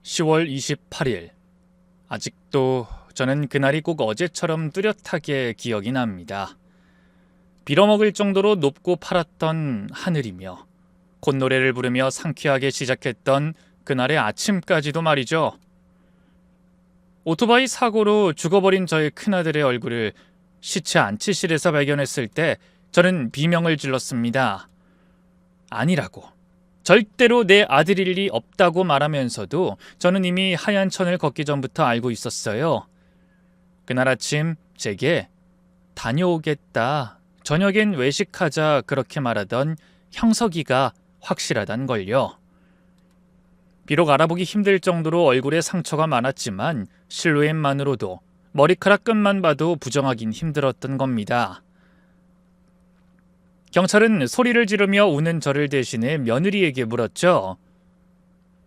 10월 28일. 아직도 저는 그날이 꼭 어제처럼 뚜렷하게 기억이 납니다. 빌어먹을 정도로 높고 파랗던 하늘이며 콧노래를 부르며 상쾌하게 시작했던 그날의 아침까지도 말이죠. 오토바이 사고로 죽어버린 저의 큰아들의 얼굴을 시체 안치실에서 발견했을 때 저는 비명을 질렀습니다. 아니라고. 절대로 내 아들일 리 없다고 말하면서도 저는 이미 하얀 천을 걷기 전부터 알고 있었어요. 그날 아침 제게 다녀오겠다, 저녁엔 외식하자 그렇게 말하던 형석이가 확실하단 걸요. 비록 알아보기 힘들 정도로 얼굴에 상처가 많았지만 실루엣만으로도 머리카락 끝만 봐도 부정하긴 힘들었던 겁니다. 경찰은 소리를 지르며 우는 저를 대신해 며느리에게 물었죠.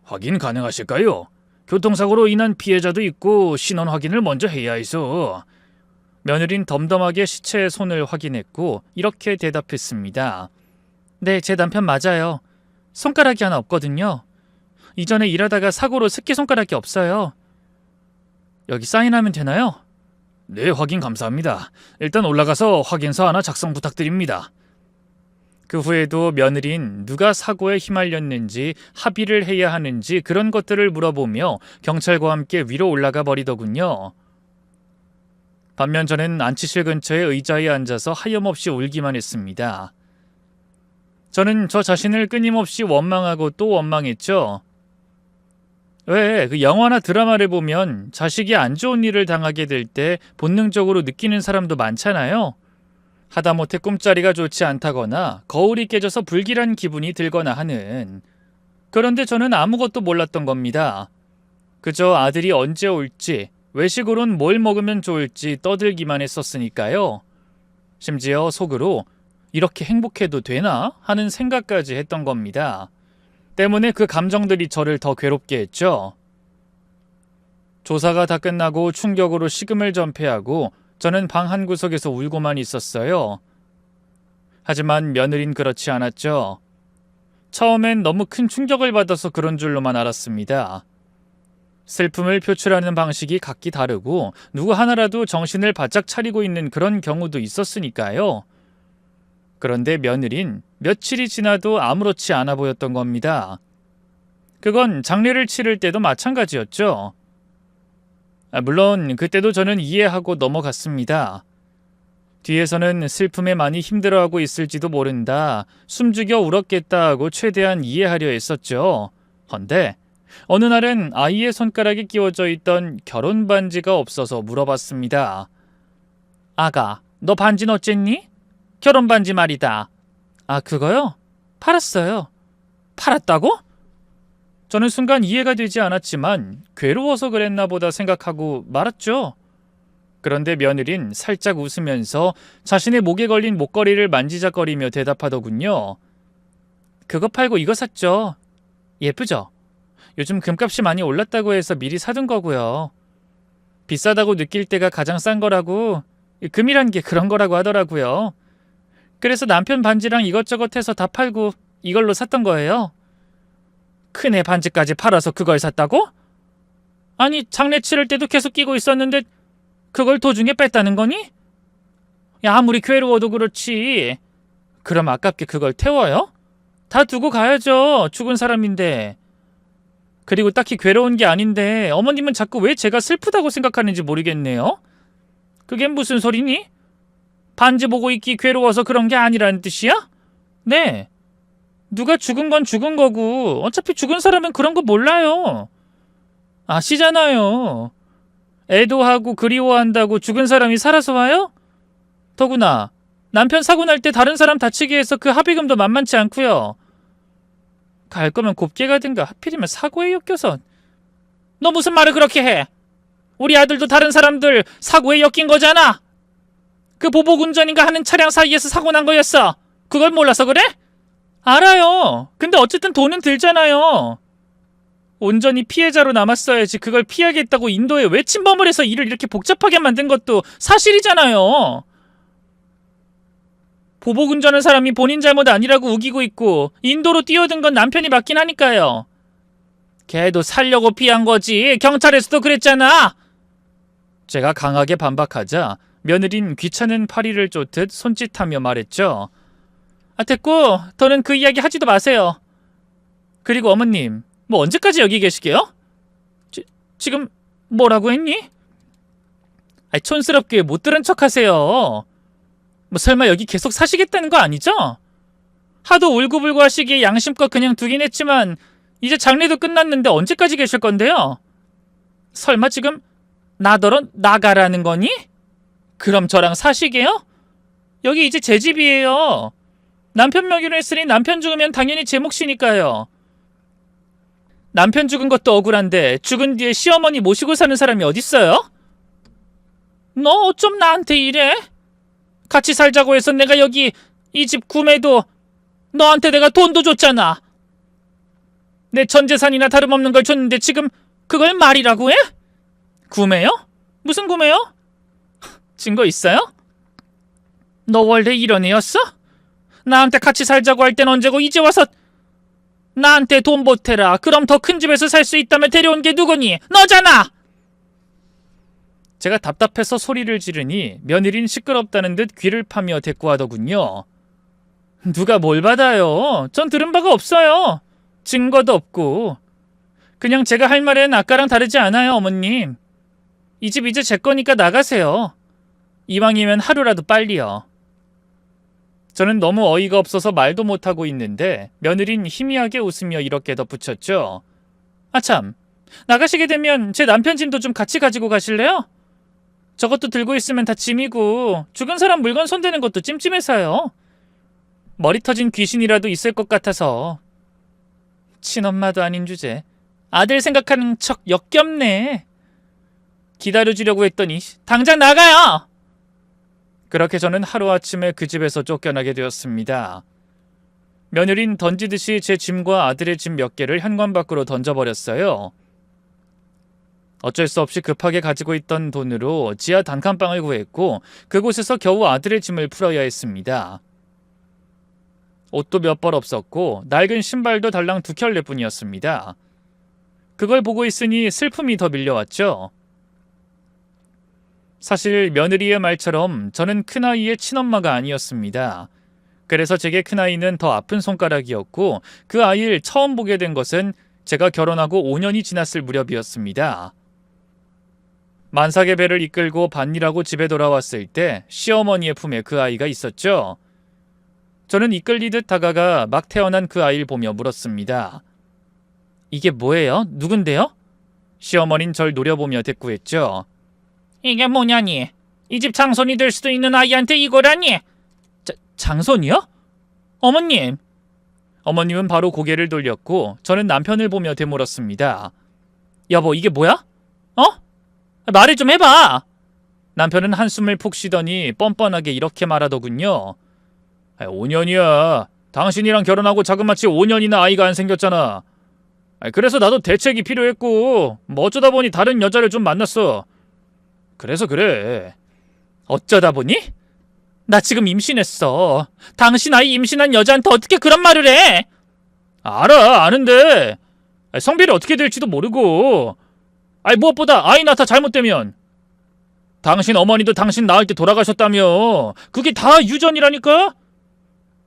확인 가능하실까요? 교통사고로 인한 피해자도 있고 신원 확인을 먼저 해야 해서. 며느린 덤덤하게 시체의 손을 확인했고 이렇게 대답했습니다. 네, 제 남편 맞아요. 손가락이 하나 없거든요. 이전에 일하다가 사고로 새끼손가락이 없어요. 여기 사인하면 되나요? 네, 확인 감사합니다. 일단 올라가서 확인서 하나 작성 부탁드립니다. 그 후에도 며느린 누가 사고에 휘말렸는지 합의를 해야 하는지 그런 것들을 물어보며 경찰과 함께 위로 올라가 버리더군요. 반면 저는 안치실 근처의 의자에 앉아서 하염없이 울기만 했습니다. 저는 저 자신을 끊임없이 원망하고 또 원망했죠. 왜 그 영화나 드라마를 보면 자식이 안 좋은 일을 당하게 될 때 본능적으로 느끼는 사람도 많잖아요. 하다못해 꿈자리가 좋지 않다거나 거울이 깨져서 불길한 기분이 들거나 하는. 그런데 저는 아무것도 몰랐던 겁니다. 그저 아들이 언제 올지, 외식으론 뭘 먹으면 좋을지 떠들기만 했었으니까요. 심지어 속으로 이렇게 행복해도 되나 하는 생각까지 했던 겁니다. 때문에 그 감정들이 저를 더 괴롭게 했죠. 조사가 다 끝나고 충격으로 식음을 전폐하고 저는 방 한 구석에서 울고만 있었어요. 하지만 며느린 그렇지 않았죠. 처음엔 너무 큰 충격을 받아서 그런 줄로만 알았습니다. 슬픔을 표출하는 방식이 각기 다르고 누구 하나라도 정신을 바짝 차리고 있는 그런 경우도 있었으니까요. 그런데 며느린 며칠이 지나도 아무렇지 않아 보였던 겁니다. 그건 장례를 치를 때도 마찬가지였죠. 물론 그때도 저는 이해하고 넘어갔습니다. 뒤에서는 슬픔에 많이 힘들어하고 있을지도 모른다, 숨죽여 울었겠다 하고 최대한 이해하려 했었죠. 헌데 어느 날은 아이의 손가락에 끼워져 있던 결혼 반지가 없어서 물어봤습니다. 아가, 너 반지는 어쨌니? 결혼 반지 말이다. 아, 그거요? 팔았어요. 팔았다고? 저는 순간 이해가 되지 않았지만 괴로워서 그랬나 보다 생각하고 말았죠. 그런데 며느린 살짝 웃으면서 자신의 목에 걸린 목걸이를 만지작거리며 대답하더군요. 그거 팔고 이거 샀죠. 예쁘죠? 요즘 금값이 많이 올랐다고 해서 미리 사둔 거고요. 비싸다고 느낄 때가 가장 싼 거라고, 금이란 게 그런 거라고 하더라고요. 그래서 남편 반지랑 이것저것 해서 다 팔고 이걸로 샀던 거예요. 큰애 반지까지 팔아서 그걸 샀다고? 아니, 장례 치를 때도 계속 끼고 있었는데 그걸 도중에 뺐다는 거니? 야, 아무리 괴로워도 그렇지. 그럼 아깝게 그걸 태워요? 다 두고 가야죠. 죽은 사람인데. 그리고 딱히 괴로운 게 아닌데 어머님은 자꾸 왜 제가 슬프다고 생각하는지 모르겠네요. 그게 무슨 소리니? 반지 보고 있기 괴로워서 그런 게 아니라는 뜻이야? 네. 누가 죽은 건 죽은 거고 어차피 죽은 사람은 그런 거 몰라요. 아시잖아요. 애도하고 그리워한다고 죽은 사람이 살아서 와요? 더구나 남편 사고 날 때 다른 사람 다치게 해서 그 합의금도 만만치 않고요. 갈 거면 곱게 가든가 하필이면 사고에 엮여서. 너 무슨 말을 그렇게 해? 우리 아들도 다른 사람들 사고에 엮인 거잖아. 그 보복운전인가 하는 차량 사이에서 사고 난 거였어. 그걸 몰라서 그래? 알아요. 근데 어쨌든 돈은 들잖아요. 온전히 피해자로 남았어야지 그걸 피하겠다고 인도에 왜 침범을 해서 일을 이렇게 복잡하게 만든 것도 사실이잖아요. 보복운전한 사람이 본인 잘못 아니라고 우기고 있고 인도로 뛰어든 건 남편이 맞긴 하니까요. 걔도 살려고 피한 거지. 경찰에서도 그랬잖아. 제가 강하게 반박하자 며느린 귀찮은 파리를 쫓듯 손짓하며 말했죠. 됐고 더는 그 이야기 하지도 마세요. 그리고 어머님, 뭐 언제까지 여기 계시게요? 지금 뭐라고 했니? 촌스럽게 못 들은 척 하세요. 뭐 설마 여기 계속 사시겠다는 거 아니죠? 하도 울고불고 하시기에 양심껏 그냥 두긴 했지만 이제 장례도 끝났는데 언제까지 계실 건데요? 설마 지금 나더러 나가라는 거니? 그럼 저랑 사시게요? 여기 이제 제 집이에요. 남편 명의로 했으니 남편 죽으면 당연히 제 몫이니까요. 남편 죽은 것도 억울한데 죽은 뒤에 시어머니 모시고 사는 사람이 어딨어요? 너 어쩜 나한테 이래? 같이 살자고 해서 내가 여기 이 집 구매도 너한테 내가 돈도 줬잖아. 내 전 재산이나 다름없는 걸 줬는데 지금 그걸 말이라고 해? 구매요? 무슨 구매요? 증거 있어요? 너 원래 이런 애였어? 나한테 같이 살자고 할 땐 언제고 이제 와서 나한테 돈 보태라. 그럼 더 큰 집에서 살 수 있다면 데려온 게 누구니? 너잖아! 제가 답답해서 소리를 지르니 며느린 시끄럽다는 듯 귀를 파며 대꾸하더군요. 누가 뭘 받아요? 전 들은 바가 없어요. 증거도 없고. 그냥 제가 할 말엔 아까랑 다르지 않아요, 어머님. 이 집 이제 제 거니까 나가세요. 이왕이면 하루라도 빨리요. 저는 너무 어이가 없어서 말도 못하고 있는데 며느린 희미하게 웃으며 이렇게 덧붙였죠. 참, 나가시게 되면 제 남편 짐도 좀 같이 가지고 가실래요? 저것도 들고 있으면 다 짐이고 죽은 사람 물건 손대는 것도 찜찜해서요. 머리 터진 귀신이라도 있을 것 같아서. 친엄마도 아닌 주제 아들 생각하는 척 역겹네. 기다려주려고 했더니 당장 나가요. 그렇게 저는 하루아침에 그 집에서 쫓겨나게 되었습니다. 며느린 던지듯이 제 짐과 아들의 짐 몇 개를 현관 밖으로 던져버렸어요. 어쩔 수 없이 급하게 가지고 있던 돈으로 지하 단칸방을 구했고 그곳에서 겨우 아들의 짐을 풀어야 했습니다. 옷도 몇 벌 없었고 낡은 신발도 달랑 2켤레뿐이었습니다. 그걸 보고 있으니 슬픔이 더 밀려왔죠. 사실 며느리의 말처럼 저는 큰아이의 친엄마가 아니었습니다. 그래서 제게 큰아이는 더 아픈 손가락이었고 그 아이를 처음 보게 된 것은 제가 결혼하고 5년이 지났을 무렵이었습니다. 만삭의 배를 이끌고 밭일하고 집에 돌아왔을 때 시어머니의 품에 그 아이가 있었죠. 저는 이끌리듯 다가가 막 태어난 그 아이를 보며 물었습니다. 이게 뭐예요? 누군데요? 시어머니는 절 노려보며 대꾸했죠. 이게 뭐냐니? 이 집 장손이 될 수도 있는 아이한테 이거라니? 장손이요? 어머님! 어머님은 바로 고개를 돌렸고 저는 남편을 보며 되물었습니다. 여보, 이게 뭐야? 말을 좀 해봐! 남편은 한숨을 푹 쉬더니 뻔뻔하게 이렇게 말하더군요. 5년이야. 당신이랑 결혼하고 자그마치 5년이나 아이가 안 생겼잖아. 그래서 나도 대책이 필요했고 뭐 어쩌다 보니 다른 여자를 좀 만났어. 그래서 그래. 어쩌다 보니? 나 지금 임신했어. 당신 아이 임신한 여자한테 어떻게 그런 말을 해? 알아, 아는데 성별이 어떻게 될지도 모르고. 무엇보다 아이 낳다 잘못되면 당신 어머니도 당신 낳을 때 돌아가셨다며. 그게 다 유전이라니까?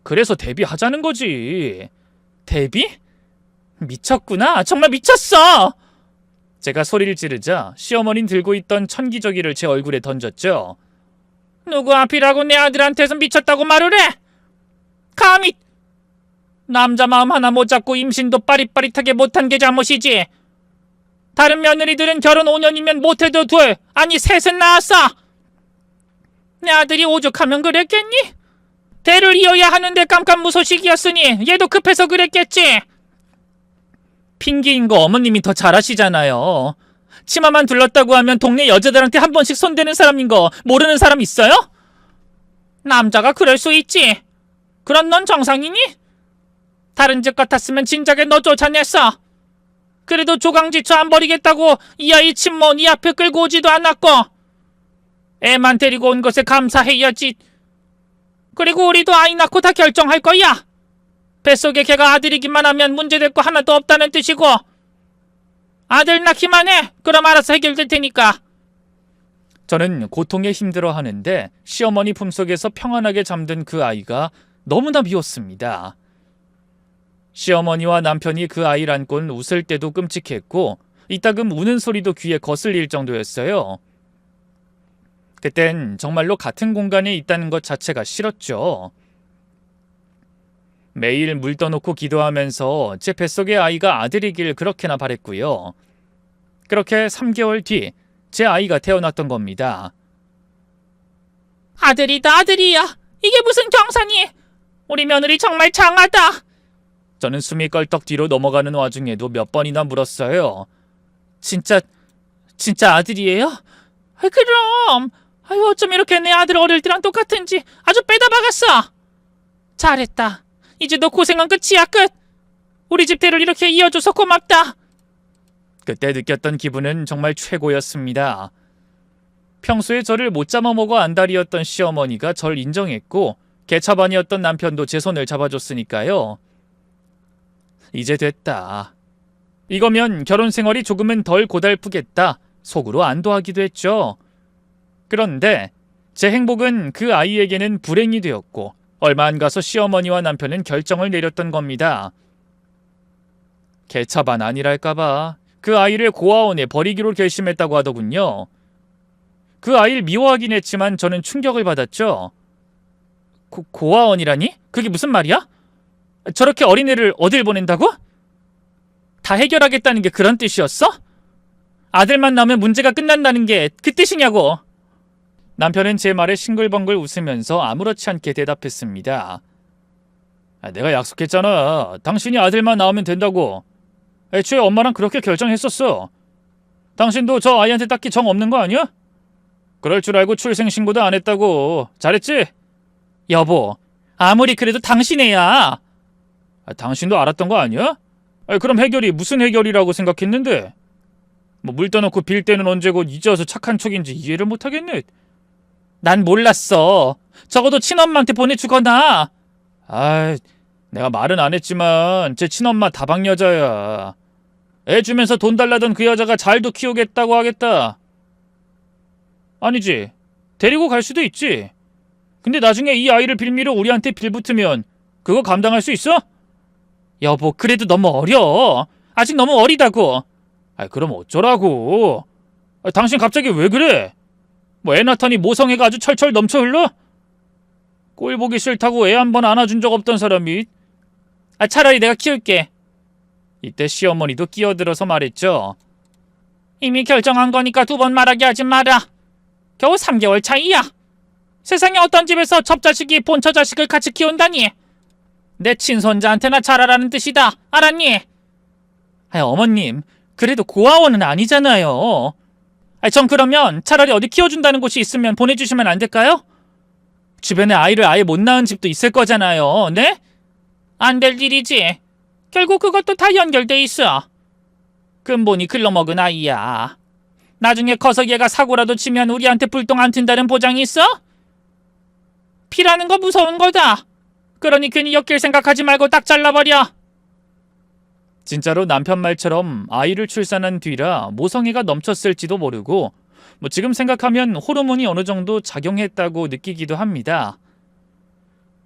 그래서 대비하자는 거지. 대비? 미쳤구나. 정말 미쳤어. 제가 소리를 지르자 시어머니는 들고 있던 천기저귀를 제 얼굴에 던졌죠. 누구 앞이라고 내 아들한테서 미쳤다고 말을 해? 감히! 남자 마음 하나 못 잡고 임신도 빠릿빠릿하게 못한 게 잘못이지. 다른 며느리들은 결혼 5년이면 못해도 둘, 아니 셋은 낳았어. 내 아들이 오죽하면 그랬겠니? 대를 이어야 하는데 깜깜무소식이었으니 얘도 급해서 그랬겠지. 핑계인 거 어머님이 더 잘하시잖아요. 치마만 둘렀다고 하면 동네 여자들한테 한 번씩 손대는 사람인 거 모르는 사람 있어요? 남자가 그럴 수 있지. 그럼 넌 정상이니? 다른 집 같았으면 진작에 너 쫓아냈어. 그래도 조강지처 안 버리겠다고 이 아이 친모 네 앞에 끌고 오지도 않았고. 애만 데리고 온 것에 감사해야지. 그리고 우리도 아이 낳고 다 결정할 거야. 뱃속에 걔가 아들이기만 하면 문제될 거 하나도 없다는 뜻이고. 아들 낳기만 해. 그럼 알아서 해결될 테니까. 저는 고통에 힘들어하는데 시어머니 품속에서 평안하게 잠든 그 아이가 너무나 미웠습니다. 시어머니와 남편이 그 아이를 안곤 웃을 때도 끔찍했고 이따금 우는 소리도 귀에 거슬릴 정도였어요. 그땐 정말로 같은 공간에 있다는 것 자체가 싫었죠. 매일 물 떠놓고 기도하면서 제 뱃속의 아이가 아들이길 그렇게나 바랬고요. 그렇게 3개월 뒤 제 아이가 태어났던 겁니다. 아들이다, 아들이야. 이게 무슨 경사니? 우리 며느리 정말 장하다. 저는 숨이 껄떡 뒤로 넘어가는 와중에도 몇 번이나 물었어요. 진짜 아들이에요? 그럼. 어쩜 이렇게 내 아들 어릴 때랑 똑같은지 아주 빼다 박았어. 잘했다. 이제 너 고생은 끝이야, 끝. 우리 집대를 이렇게 이어줘서 고맙다. 그때 느꼈던 기분은 정말 최고였습니다. 평소에 저를 못 잡아먹어 안달이었던 시어머니가 절 인정했고 개차반이었던 남편도 제 손을 잡아줬으니까요. 이제 됐다. 이거면 결혼 생활이 조금은 덜 고달프겠다. 속으로 안도하기도 했죠. 그런데 제 행복은 그 아이에게는 불행이 되었고 얼마 안 가서 시어머니와 남편은 결정을 내렸던 겁니다. 개차반 아니랄까봐 그 아이를 고아원에 버리기로 결심했다고 하더군요. 그 아이를 미워하긴 했지만 저는 충격을 받았죠. 고아원이라니? 그게 무슨 말이야? 저렇게 어린애를 어딜 보낸다고? 다 해결하겠다는 게 그런 뜻이었어? 아들만 낳으면 문제가 끝난다는 게 그 뜻이냐고. 남편은 제 말에 싱글벙글 웃으면서 아무렇지 않게 대답했습니다. 내가 약속했잖아. 당신이 아들만 낳으면 된다고. 애초에 엄마랑 그렇게 결정했었어. 당신도 저 아이한테 딱히 정 없는 거 아니야? 그럴 줄 알고 출생신고도 안 했다고. 잘했지? 여보, 아무리 그래도 당신 애야. 당신도 알았던 거 아니야? 그럼 해결이 무슨 해결이라고 생각했는데? 물 떠놓고 빌 때는 언제고 이제 와서 착한 척인지 이해를 못하겠네. 난 몰랐어. 적어도 친엄마한테 보내주거나. 내가 말은 안 했지만 제 친엄마 다방 여자야. 애 주면서 돈 달라던 그 여자가 잘도 키우겠다고 하겠다. 아니지. 데리고 갈 수도 있지. 근데 나중에 이 아이를 빌미로 우리한테 빌붙으면 그거 감당할 수 있어? 여보, 그래도 너무 어려. 아직 너무 어리다고. 그럼 어쩌라고. 당신 갑자기 왜 그래? 애 낳다니 모성애가 아주 철철 넘쳐 흘러? 꼴 보기 싫다고 애 한 번 안아준 적 없던 사람이. 차라리 내가 키울게. 이때 시어머니도 끼어들어서 말했죠. 이미 결정한 거니까 두 번 말하게 하지 마라. 겨우 3개월 차이야. 세상에 어떤 집에서 접자식이 본처 자식을 같이 키운다니. 내 친손자한테나 잘하라는 뜻이다. 알았니? 어머님, 그래도 고아원은 아니잖아요. 전 그러면 차라리 어디 키워준다는 곳이 있으면 보내주시면 안 될까요? 주변에 아이를 아예 못 낳은 집도 있을 거잖아요. 네? 안 될 일이지. 결국 그것도 다 연결돼 있어. 근본이 글러먹은 아이야. 나중에 커서 얘가 사고라도 치면 우리한테 불똥 안 튄다는 보장이 있어? 피라는 거 무서운 거다. 그러니 괜히 엮일 생각하지 말고 딱 잘라버려. 진짜로 남편 말처럼 아이를 출산한 뒤라 모성애가 넘쳤을지도 모르고 지금 생각하면 호르몬이 어느 정도 작용했다고 느끼기도 합니다.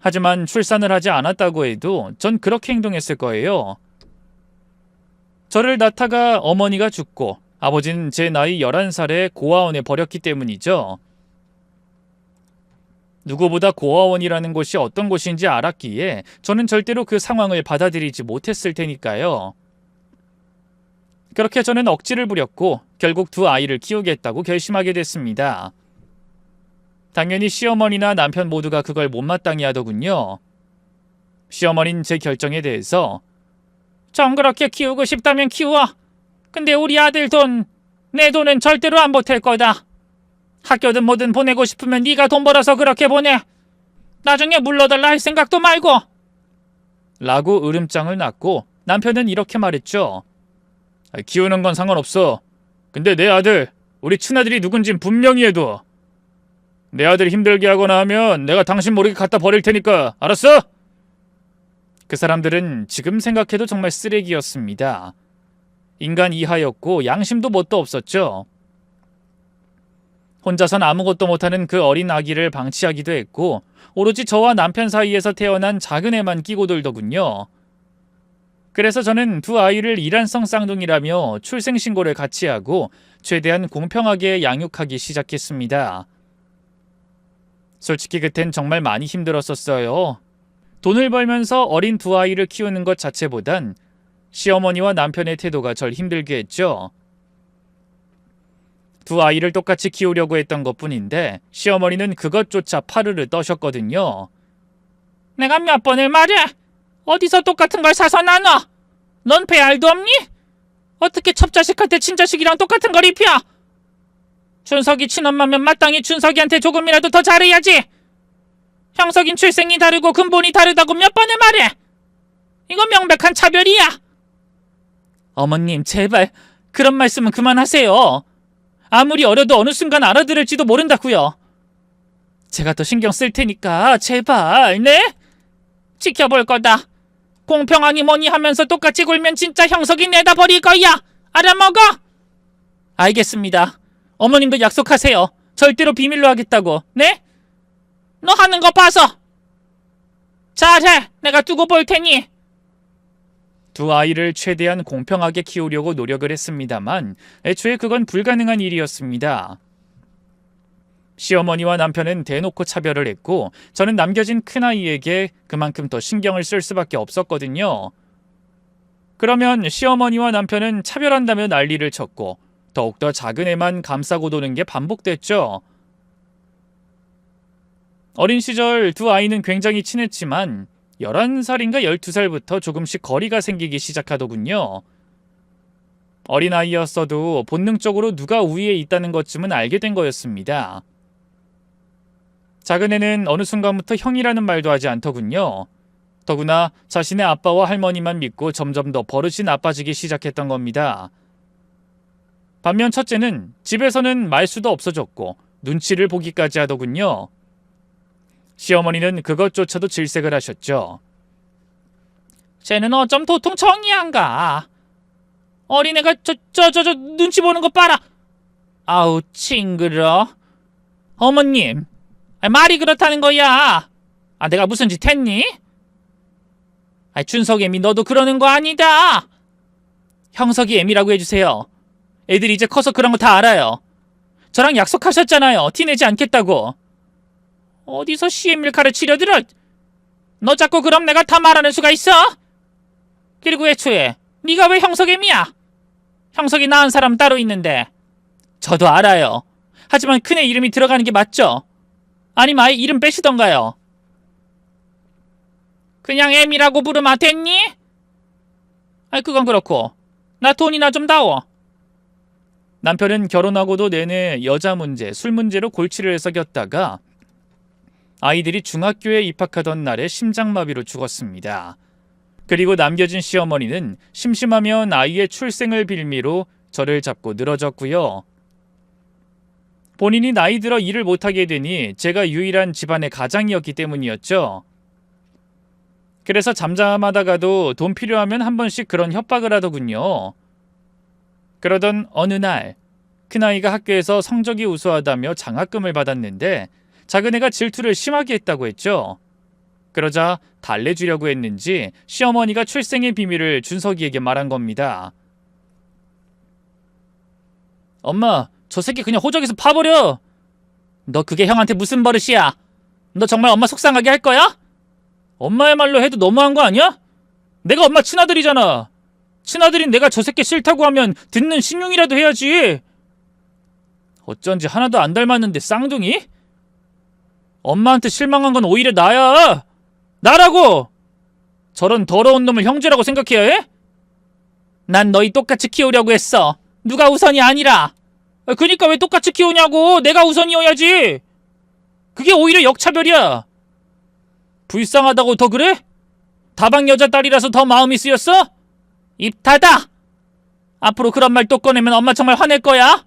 하지만 출산을 하지 않았다고 해도 전 그렇게 행동했을 거예요. 저를 낳다가 어머니가 죽고 아버지는 제 나이 11살에 고아원에 버렸기 때문이죠. 누구보다 고아원이라는 곳이 어떤 곳인지 알았기에 저는 절대로 그 상황을 받아들이지 못했을 테니까요. 그렇게 저는 억지를 부렸고 결국 두 아이를 키우겠다고 결심하게 됐습니다. 당연히 시어머니나 남편 모두가 그걸 못마땅해 하더군요. 시어머니는 제 결정에 대해서 정 그렇게 키우고 싶다면 키워. 근데 우리 아들 돈, 내 돈은 절대로 안 보탤 거다. 학교든 뭐든 보내고 싶으면 네가 돈 벌어서 그렇게 보내. 나중에 물러달라 할 생각도 말고. 라고 으름장을 놨고 남편은 이렇게 말했죠. 키우는 건 상관없어. 근데 내 아들, 우리 친아들이 누군진 분명히 해둬. 내 아들 힘들게 하거나 하면 내가 당신 모르게 갖다 버릴 테니까 알았어? 그 사람들은 지금 생각해도 정말 쓰레기였습니다. 인간 이하였고 양심도 뭣도 없었죠. 혼자선 아무것도 못하는 그 어린 아기를 방치하기도 했고 오로지 저와 남편 사이에서 태어난 작은 애만 끼고 돌더군요. 그래서 저는 두 아이를 이란성 쌍둥이라며 출생신고를 같이 하고 최대한 공평하게 양육하기 시작했습니다. 솔직히 그땐 정말 많이 힘들었었어요. 돈을 벌면서 어린 두 아이를 키우는 것 자체보단 시어머니와 남편의 태도가 절 힘들게 했죠. 두 아이를 똑같이 키우려고 했던 것뿐인데 시어머니는 그것조차 파르르 떠셨거든요. 내가 몇 번을 말해. 어디서 똑같은 걸 사서 나눠? 넌 배알도 없니? 어떻게 첩자식한테 친자식이랑 똑같은 걸 입혀? 준석이 친엄마면 마땅히 준석이한테 조금이라도 더 잘해야지. 형석인 출생이 다르고 근본이 다르다고 몇 번을 말해. 이건 명백한 차별이야. 어머님, 제발 그런 말씀은 그만하세요. 아무리 어려도 어느 순간 알아들을지도 모른다고요. 제가 더 신경 쓸 테니까 제발, 네? 지켜볼 거다. 공평하니 뭐니 하면서 똑같이 굴면 진짜 형석이 내다 버릴 거야. 알아먹어? 알겠습니다. 어머님도 약속하세요. 절대로 비밀로 하겠다고. 네? 너 하는 거 봐서. 잘해. 내가 두고 볼 테니. 두 아이를 최대한 공평하게 키우려고 노력을 했습니다만 애초에 그건 불가능한 일이었습니다. 시어머니와 남편은 대놓고 차별을 했고 저는 남겨진 큰아이에게 그만큼 더 신경을 쓸 수밖에 없었거든요. 그러면 시어머니와 남편은 차별한다며 난리를 쳤고 더욱더 작은 애만 감싸고 도는 게 반복됐죠. 어린 시절 두 아이는 굉장히 친했지만 11살인가 12살부터 조금씩 거리가 생기기 시작하더군요. 어린아이였어도 본능적으로 누가 우위에 있다는 것쯤은 알게 된 거였습니다. 작은 애는 어느 순간부터 형이라는 말도 하지 않더군요. 더구나 자신의 아빠와 할머니만 믿고 점점 더 버릇이 나빠지기 시작했던 겁니다. 반면 첫째는 집에서는 말수도 없어졌고 눈치를 보기까지 하더군요. 시어머니는 그것조차도 질색을 하셨죠. 쟤는 어쩜 도통 정이 안 가. 어린애가 저 눈치 보는 거 봐라. 아우 징그러. 어머님, 말이 그렇다는 거야. 내가 무슨 짓 했니? 준석이 애미 너도 그러는 거 아니다. 형석이 애미라고 해주세요. 애들이 이제 커서 그런 거 다 알아요. 저랑 약속하셨잖아요. 티내지 않겠다고. 어디서 시애미를 가르치려 들어? 너 자꾸 그럼 내가 다 말하는 수가 있어? 그리고 애초에 네가 왜 형석애미야? 형석이 낳은 사람 따로 있는데. 저도 알아요. 하지만 큰애 이름이 들어가는 게 맞죠? 아니면 아예 이름 빼시던가요. 그냥 애미라고 부르면 됐니? 그건 그렇고 나 돈이나 좀 다오. 남편은 결혼하고도 내내 여자 문제, 술 문제로 골치를 썩였다가 아이들이 중학교에 입학하던 날에 심장마비로 죽었습니다. 그리고 남겨진 시어머니는 심심하면 아이의 출생을 빌미로 저를 잡고 늘어졌고요. 본인이 나이 들어 일을 못하게 되니 제가 유일한 집안의 가장이었기 때문이었죠. 그래서 잠잠하다가도 돈 필요하면 한 번씩 그런 협박을 하더군요. 그러던 어느 날 큰아이가 학교에서 성적이 우수하다며 장학금을 받았는데 작은애가 질투를 심하게 했다고 했죠. 그러자 달래주려고 했는지 시어머니가 출생의 비밀을 준석이에게 말한 겁니다. 엄마, 저 새끼 그냥 호적에서 파버려. 너 그게 형한테 무슨 버릇이야? 너 정말 엄마 속상하게 할 거야? 엄마의 말로 해도 너무한 거 아니야? 내가 엄마 친아들이잖아. 친아들인 내가 저 새끼 싫다고 하면 듣는 신용이라도 해야지. 어쩐지 하나도 안 닮았는데 쌍둥이? 엄마한테 실망한 건 오히려 나야. 나라고! 저런 더러운 놈을 형제라고 생각해야 해? 난 너희 똑같이 키우려고 했어. 누가 우선이 아니라. 그니까 왜 똑같이 키우냐고. 내가 우선이어야지. 그게 오히려 역차별이야. 불쌍하다고 더 그래? 다방 여자 딸이라서 더 마음이 쓰였어? 입 닫아. 앞으로 그런 말 또 꺼내면 엄마 정말 화낼 거야.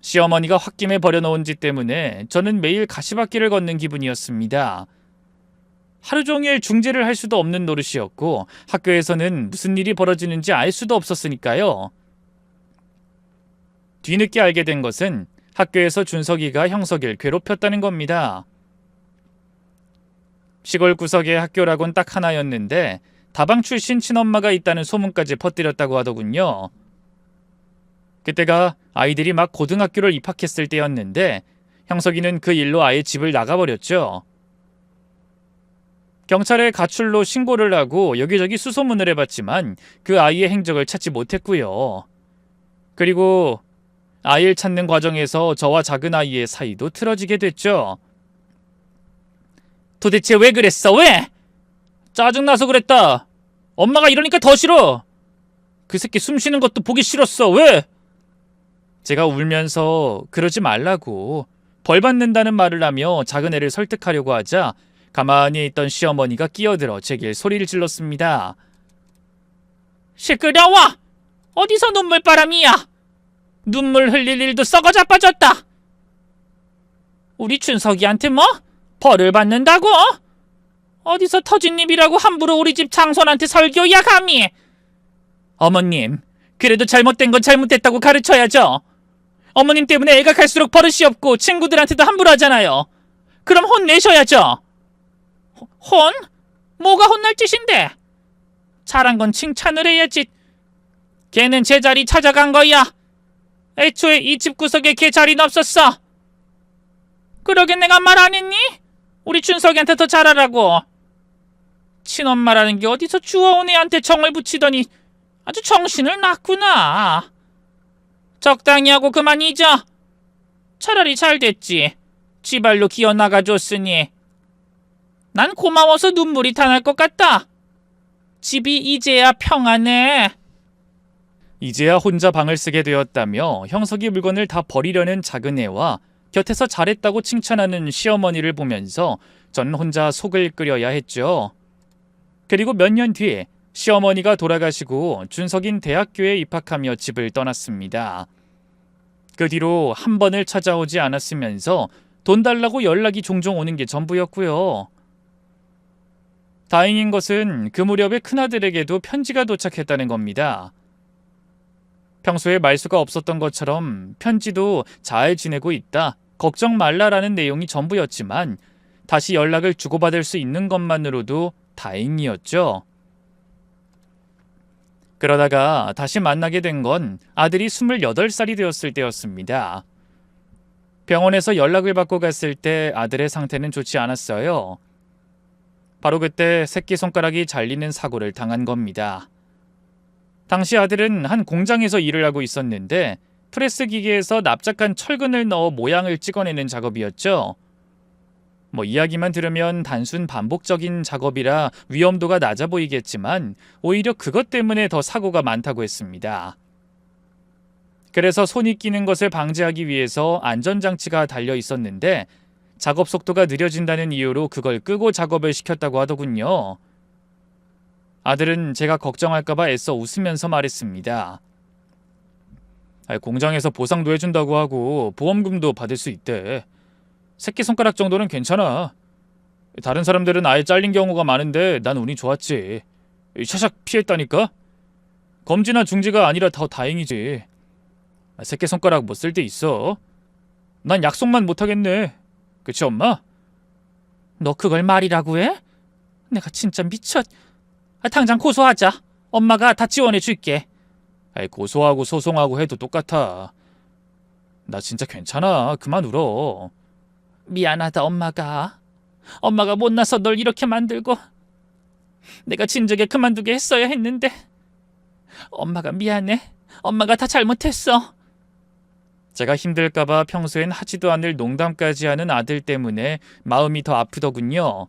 시어머니가 홧김에 버려놓은 짓 때문에 저는 매일 가시밭길을 걷는 기분이었습니다. 하루 종일 중재를 할 수도 없는 노릇이었고 학교에서는 무슨 일이 벌어지는지 알 수도 없었으니까요. 뒤늦게 알게 된 것은 학교에서 준석이가 형석이를 괴롭혔다는 겁니다. 시골 구석에 학교라곤 딱 하나였는데 다방 출신 친엄마가 있다는 소문까지 퍼뜨렸다고 하더군요. 그때가 아이들이 막 고등학교를 입학했을 때였는데 형석이는 그 일로 아예 집을 나가버렸죠. 경찰에 가출로 신고를 하고 여기저기 수소문을 해봤지만 그 아이의 행적을 찾지 못했고요. 그리고 아이를 찾는 과정에서 저와 작은 아이의 사이도 틀어지게 됐죠. 도대체 왜 그랬어? 왜? 짜증나서 그랬다. 엄마가 이러니까 더 싫어. 그 새끼 숨 쉬는 것도 보기 싫었어. 왜? 제가 울면서 그러지 말라고 벌 받는다는 말을 하며 작은 애를 설득하려고 하자 가만히 있던 시어머니가 끼어들어 제길 소리를 질렀습니다. 시끄러워! 어디서 눈물바람이야? 눈물 흘릴 일도 썩어 자빠졌다. 우리 준석이한테 뭐? 벌을 받는다고? 어디서 터진 입이라고 함부로 우리 집 장손한테 설교야 감히? 어머님, 그래도 잘못된 건 잘못됐다고 가르쳐야죠. 어머님 때문에 애가 갈수록 버릇이 없고 친구들한테도 함부로 하잖아요. 그럼 혼내셔야죠. 혼? 뭐가 혼날 짓인데? 잘한 건 칭찬을 해야지. 걔는 제자리 찾아간 거야. 애초에 이 집구석에 걔 자리는 없었어. 그러게 내가 말 안 했니? 우리 준석이한테 더 잘하라고. 친엄마라는 게 어디서 주워온 애한테 정을 붙이더니 아주 정신을 놨구나. 적당히 하고 그만 잊어. 차라리 잘 됐지. 지발로 기어 나가줬으니. 난 고마워서 눈물이 다 날 것 같다. 집이 이제야 평안해. 이제야 혼자 방을 쓰게 되었다며 형석이 물건을 다 버리려는 작은 애와 곁에서 잘했다고 칭찬하는 시어머니를 보면서 저는 혼자 속을 끓여야 했죠. 그리고 몇 년 뒤에 시어머니가 돌아가시고 준석인 대학교에 입학하며 집을 떠났습니다. 그 뒤로 한 번을 찾아오지 않았으면서 돈 달라고 연락이 종종 오는 게 전부였고요. 다행인 것은 그 무렵에 큰아들에게도 편지가 도착했다는 겁니다. 평소에 말수가 없었던 것처럼 편지도 잘 지내고 있다, 걱정 말라라는 내용이 전부였지만 다시 연락을 주고받을 수 있는 것만으로도 다행이었죠. 그러다가 다시 만나게 된 건 아들이 28살이 되었을 때였습니다. 병원에서 연락을 받고 갔을 때 아들의 상태는 좋지 않았어요. 바로 그때 새끼손가락이 잘리는 사고를 당한 겁니다. 당시 아들은 한 공장에서 일을 하고 있었는데 프레스 기계에서 납작한 철근을 넣어 모양을 찍어내는 작업이었죠. 이야기만 들으면 단순 반복적인 작업이라 위험도가 낮아 보이겠지만 오히려 그것 때문에 더 사고가 많다고 했습니다. 그래서 손이 끼는 것을 방지하기 위해서 안전장치가 달려 있었는데 작업 속도가 느려진다는 이유로 그걸 끄고 작업을 시켰다고 하더군요. 아들은 제가 걱정할까봐 애써 웃으면서 말했습니다. 공장에서 보상도 해준다고 하고 보험금도 받을 수 있대. 새끼손가락 정도는 괜찮아. 다른 사람들은 아예 잘린 경우가 많은데 난 운이 좋았지. 샤샥 피했다니까? 검지나 중지가 아니라 더 다행이지. 새끼손가락 뭐 쓸 데 있어? 난 약속만 못하겠네. 그치 엄마? 너 그걸 말이라고 해? 내가 진짜 미쳐. 당장 고소하자. 엄마가 다 지원해 줄게. 고소하고 소송하고 해도 똑같아. 나 진짜 괜찮아. 그만 울어. 미안하다 엄마가. 엄마가 못나서 널 이렇게 만들고 내가 진작에 그만두게 했어야 했는데. 엄마가 미안해. 엄마가 다 잘못했어. 제가 힘들까봐 평소엔 하지도 않을 농담까지 하는 아들 때문에 마음이 더 아프더군요.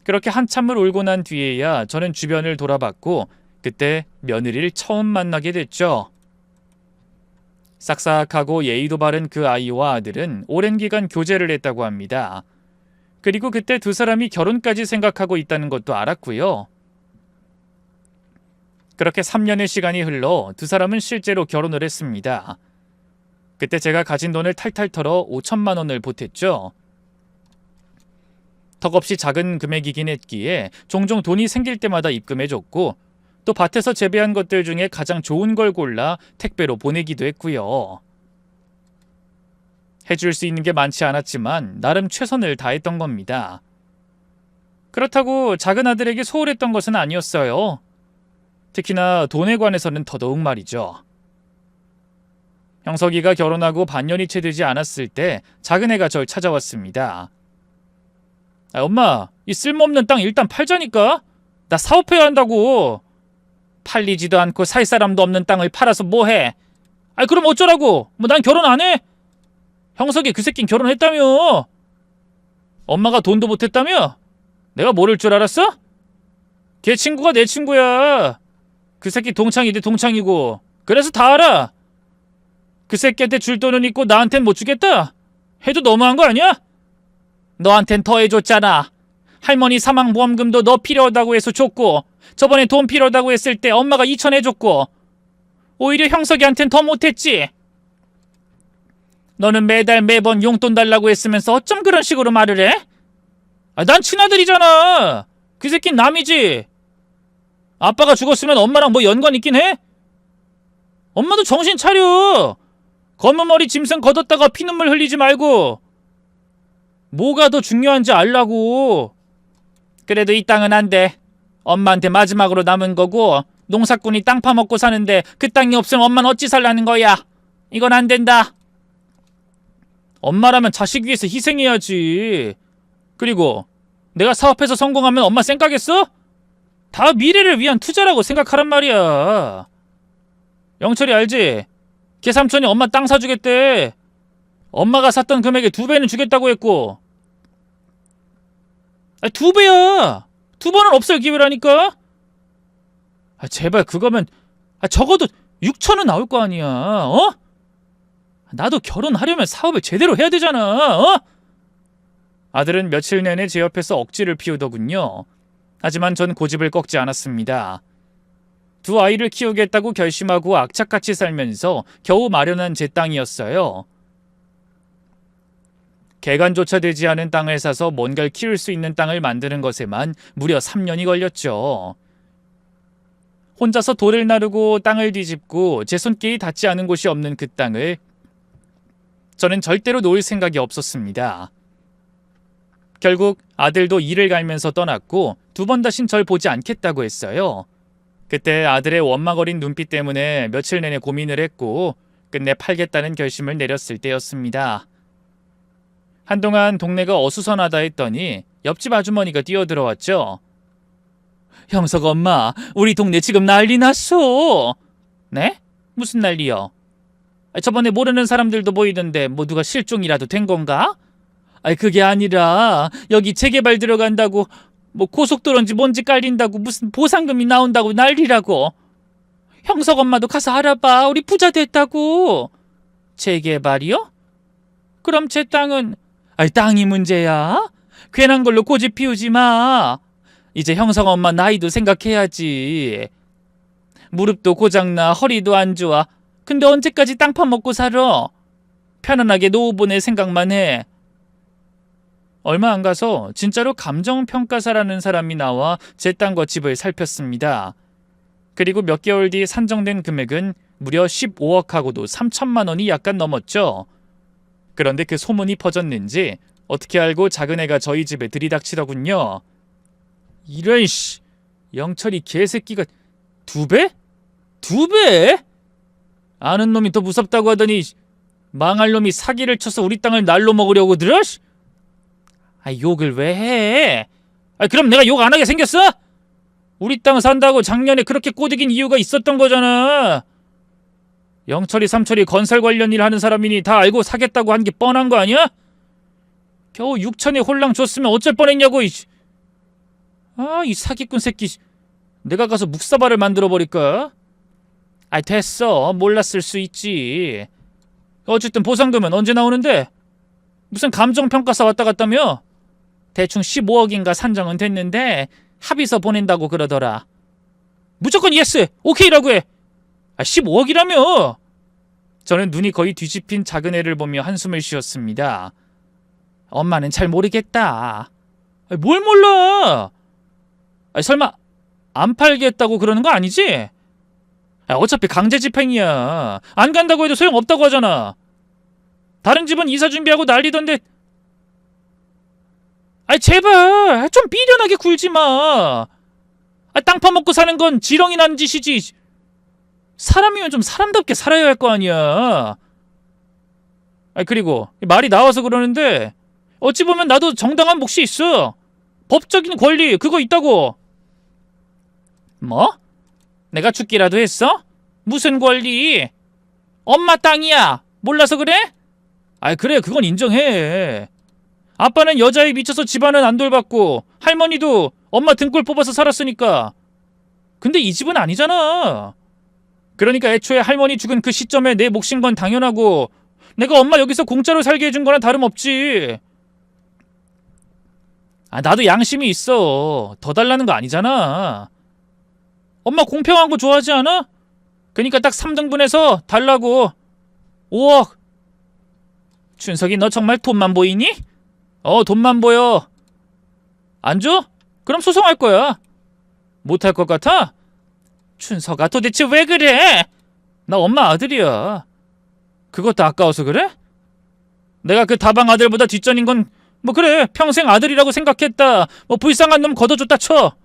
그렇게 한참을 울고 난 뒤에야 저는 주변을 돌아봤고 그때 며느리를 처음 만나게 됐죠. 싹싹하고 예의도 바른 그 아이와 아들은 오랜 기간 교제를 했다고 합니다. 그리고 그때 두 사람이 결혼까지 생각하고 있다는 것도 알았고요. 그렇게 3년의 시간이 흘러 두 사람은 실제로 결혼을 했습니다. 그때 제가 가진 돈을 탈탈 털어 5천만 원을 보탰죠. 턱없이 작은 금액이긴 했기에 종종 돈이 생길 때마다 입금해줬고 또 밭에서 재배한 것들 중에 가장 좋은 걸 골라 택배로 보내기도 했고요. 해줄 수 있는 게 많지 않았지만 나름 최선을 다했던 겁니다. 그렇다고 작은 아들에게 소홀했던 것은 아니었어요. 특히나 돈에 관해서는 더더욱 말이죠. 형석이가 결혼하고 반년이 채 되지 않았을 때 작은 애가 절 찾아왔습니다. 엄마, 이 쓸모없는 땅 일단 팔자니까? 나 사업해야 한다고. 팔리지도 않고 살 사람도 없는 땅을 팔아서 뭐해? 그럼 어쩌라고? 뭐 난 결혼 안 해? 형석이 그 새낀 결혼했다며? 엄마가 돈도 못했다며? 내가 모를 줄 알았어? 걔 친구가 내 친구야. 그 새끼 동창이 내 동창이고. 그래서 다 알아. 그 새끼한테 줄 돈은 있고 나한텐 못 주겠다? 해도 너무한 거 아니야? 너한텐 더 해줬잖아. 할머니 사망보험금도 너 필요하다고 해서 줬고 저번에 돈 필요하다고 했을 때 엄마가 2천 해줬고 오히려 형석이한텐 더 못했지. 너는 매달 매번 용돈 달라고 했으면서 어쩜 그런 식으로 말을 해? 난 친아들이잖아. 그 새끼는 남이지. 아빠가 죽었으면 엄마랑 뭐 연관 있긴 해? 엄마도 정신 차려. 검은 머리 짐승 걷었다가 피눈물 흘리지 말고. 뭐가 더 중요한지 알라고. 그래도 이 땅은 안 돼. 엄마한테 마지막으로 남은 거고 농사꾼이 땅 파먹고 사는데 그 땅이 없으면 엄마는 어찌 살라는 거야. 이건 안 된다. 엄마라면 자식 위해서 희생해야지. 그리고 내가 사업해서 성공하면 엄마 쌩까겠어? 다 미래를 위한 투자라고 생각하란 말이야. 영철이 알지? 걔 삼촌이 엄마 땅 사주겠대. 엄마가 샀던 금액의 2배는 주겠다고 했고. 2배야. 2번은 없을 기회라니까. 제발 그거면 적어도 6천은 나올 거 아니야. 어? 나도 결혼하려면 사업을 제대로 해야 되잖아. 어? 아들은 며칠 내내 제 옆에서 억지를 피우더군요. 하지만 전 고집을 꺾지 않았습니다. 두 아이를 키우겠다고 결심하고 악착같이 살면서 겨우 마련한 제 땅이었어요. 개간조차 되지 않은 땅을 사서 뭔가를 키울 수 있는 땅을 만드는 것에만 무려 3년이 걸렸죠. 혼자서 돌을 나르고 땅을 뒤집고 제 손길이 닿지 않은 곳이 없는 그 땅을 저는 절대로 놓을 생각이 없었습니다. 결국 아들도 일을 갈면서 떠났고 2번 다신 절 보지 않겠다고 했어요. 그때 아들의 원망어린 눈빛 때문에 며칠 내내 고민을 했고 끝내 팔겠다는 결심을 내렸을 때였습니다. 한동안 동네가 어수선하다 했더니 옆집 아주머니가 뛰어들어왔죠. 형석 엄마, 우리 동네 지금 난리 났어. 네? 무슨 난리요? 저번에 모르는 사람들도 보이던데 뭐 누가 실종이라도 된 건가? 그게 아니라 여기 재개발 들어간다고 뭐 고속도로인지 뭔지 깔린다고 무슨 보상금이 나온다고 난리라고. 형석 엄마도 가서 알아봐. 우리 부자 됐다고. 재개발이요? 그럼 제 땅은 땅이 문제야? 괜한 걸로 고집 피우지 마. 이제 형석 엄마 나이도 생각해야지. 무릎도 고장나 허리도 안 좋아. 근데 언제까지 땅 파먹고 살아? 편안하게 노후 보낼 생각만 해. 얼마 안 가서 진짜로 감정평가사라는 사람이 나와 제 땅과 집을 살폈습니다. 그리고 몇 개월 뒤 산정된 금액은 무려 15억하고도 3천만 원이 약간 넘었죠. 그런데 그 소문이 퍼졌는지 어떻게 알고 작은 애가 저희 집에 들이닥치더군요. 이런 영철이 개새끼가 2배? 2배? 아는 놈이 더 무섭다고 하더니 망할 놈이 사기를 쳐서 우리 땅을 날로 먹으려고 들어? 욕을 왜 해? 그럼 내가 욕 안 하게 생겼어? 우리 땅 산다고 작년에 그렇게 꼬드긴 이유가 있었던 거잖아. 영철이 삼철이 건설 관련 일 하는 사람이니 다 알고 사겠다고 한 게 뻔한 거 아니야? 겨우 6천에 홀랑 줬으면 어쩔 뻔했냐고. 이 사기꾼 새끼. 내가 가서 묵사발을 만들어버릴까? 됐어. 몰랐을 수 있지. 어쨌든 보상금은 언제 나오는데? 무슨 감정평가사 왔다 갔다며? 대충 15억인가 산정은 됐는데 합의서 보낸다고 그러더라. 무조건 예스! 오케이라고 해! 15억이라며! 저는 눈이 거의 뒤집힌 작은 애를 보며 한숨을 쉬었습니다. 엄마는 잘 모르겠다. 아니, 뭘 몰라? 아니, 설마 안 팔겠다고 그러는 거 아니지? 아, 어차피 강제 집행이야. 안 간다고 해도 소용없다고 하잖아. 다른 집은 이사 준비하고 난리던데. 아이 제발 좀 미련하게 굴지 마. 아, 땅 파먹고 사는 건 지렁이 나는 짓이지. 사람이면 좀 사람답게 살아야 할 거 아니야. 아, 그리고 말이 나와서 그러는데 어찌 보면 나도 정당한 몫이 있어. 법적인 권리 그거 있다고. 뭐? 내가 죽기라도 했어? 무슨 권리? 엄마 땅이야. 몰라서 그래? 아, 그래 그건 인정해. 아빠는 여자에 미쳐서 집안은 안 돌봤고 할머니도 엄마 등골 뽑아서 살았으니까. 근데 이 집은 아니잖아. 그러니까 애초에 할머니 죽은 그 시점에 내 몫인 건 당연하고 내가 엄마 여기서 공짜로 살게 해준 거나 다름없지. 아, 나도 양심이 있어. 더 달라는 거 아니잖아. 엄마 공평한 거 좋아하지 않아? 그러니까 딱 3등분해서 달라고. 5억. 춘석이 너 정말 돈만 보이니? 돈만 보여. 안 줘? 그럼 소송할 거야. 못할 것 같아? 춘석아 도대체 왜 그래? 나 엄마 아들이야. 그것도 아까워서 그래? 내가 그 다방 아들보다 뒷전인 건 뭐 그래 평생 아들이라고 생각했다. 뭐 불쌍한 놈 걷어줬다 쳐.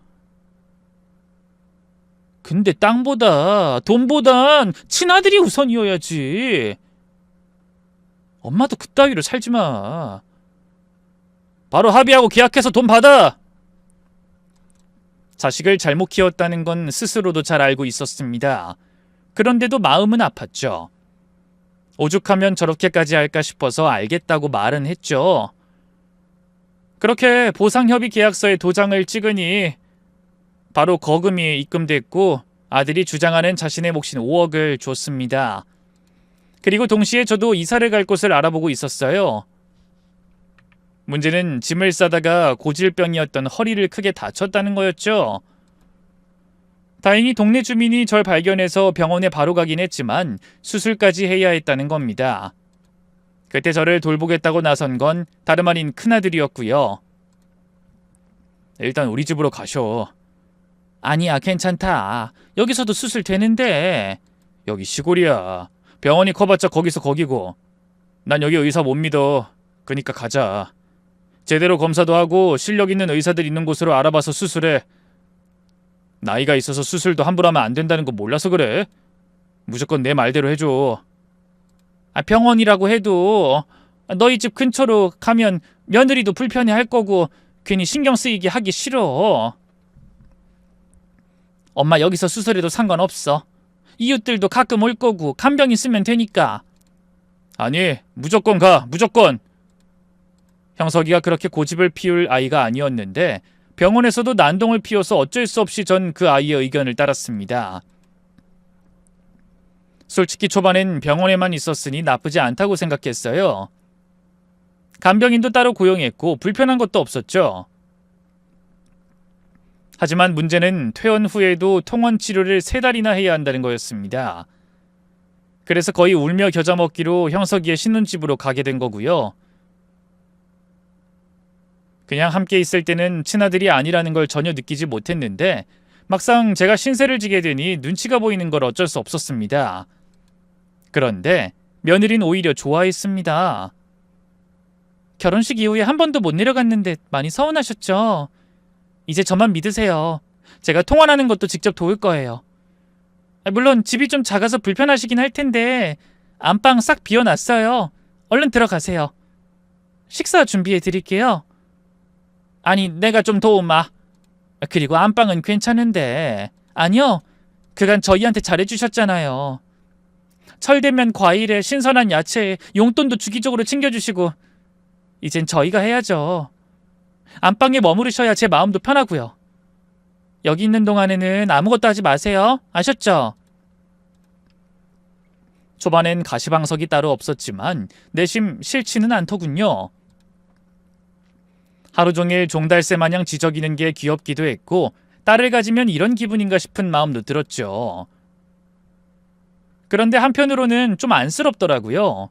근데 땅보다 돈보단 친아들이 우선이어야지. 엄마도 그따위로 살지 마. 바로 합의하고 계약해서 돈 받아. 자식을 잘못 키웠다는 건 스스로도 잘 알고 있었습니다. 그런데도 마음은 아팠죠. 오죽하면 저렇게까지 할까 싶어서 알겠다고 말은 했죠. 그렇게 보상협의 계약서에 도장을 찍으니 바로 거금이 입금됐고 아들이 주장하는 자신의 몫인 5억을 줬습니다. 그리고 동시에 저도 이사를 갈 곳을 알아보고 있었어요. 문제는 짐을 싸다가 고질병이었던 허리를 크게 다쳤다는 거였죠. 다행히 동네 주민이 절 발견해서 병원에 바로 가긴 했지만 수술까지 해야 했다는 겁니다. 그때 저를 돌보겠다고 나선 건 다름 아닌 큰아들이었고요. 일단 우리 집으로 가셔. 아니야 괜찮다. 여기서도 수술 되는데. 여기 시골이야. 병원이 커봤자 거기서 거기고. 난 여기 의사 못 믿어. 그니까 가자. 제대로 검사도 하고 실력 있는 의사들 있는 곳으로 알아봐서 수술해. 나이가 있어서 수술도 함부로 하면 안 된다는 거 몰라서 그래. 무조건 내 말대로 해줘. 병원이라고 해도 너희 집 근처로 가면 며느리도 불편해할 거고 괜히 신경 쓰이게 하기 싫어. 엄마 여기서 수술해도 상관없어. 이웃들도 가끔 올 거고 간병 있으면 되니까. 아니 무조건 가. 무조건. 형석이가 그렇게 고집을 피울 아이가 아니었는데 병원에서도 난동을 피워서 어쩔 수 없이 전 그 아이의 의견을 따랐습니다. 솔직히 초반엔 병원에만 있었으니 나쁘지 않다고 생각했어요. 간병인도 따로 고용했고 불편한 것도 없었죠. 하지만 문제는 퇴원 후에도 통원 치료를 3달이나 해야 한다는 거였습니다. 그래서 거의 울며 겨자 먹기로 형석이의 신혼집으로 가게 된 거고요. 그냥 함께 있을 때는 친아들이 아니라는 걸 전혀 느끼지 못했는데 막상 제가 신세를 지게 되니 눈치가 보이는 걸 어쩔 수 없었습니다. 그런데 며느리는 오히려 좋아했습니다. 결혼식 이후에 한 번도 못 내려갔는데 많이 서운하셨죠? 이제 저만 믿으세요. 제가 통화하는 것도 직접 도울 거예요. 물론 집이 좀 작아서 불편하시긴 할 텐데 안방 싹 비워놨어요. 얼른 들어가세요. 식사 준비해 드릴게요. 아니 내가 좀 도움아. 그리고 안방은 괜찮은데. 아니요. 그간 저희한테 잘해주셨잖아요. 철되면 과일에 신선한 야채에 용돈도 주기적으로 챙겨주시고. 이젠 저희가 해야죠. 안방에 머무르셔야 제 마음도 편하고요. 여기 있는 동안에는 아무것도 하지 마세요. 아셨죠? 초반엔 가시방석이 따로 없었지만 내심 싫지는 않더군요. 하루 종일 종달새 마냥 지저귀는 게 귀엽기도 했고 딸을 가지면 이런 기분인가 싶은 마음도 들었죠. 그런데 한편으로는 좀 안쓰럽더라고요.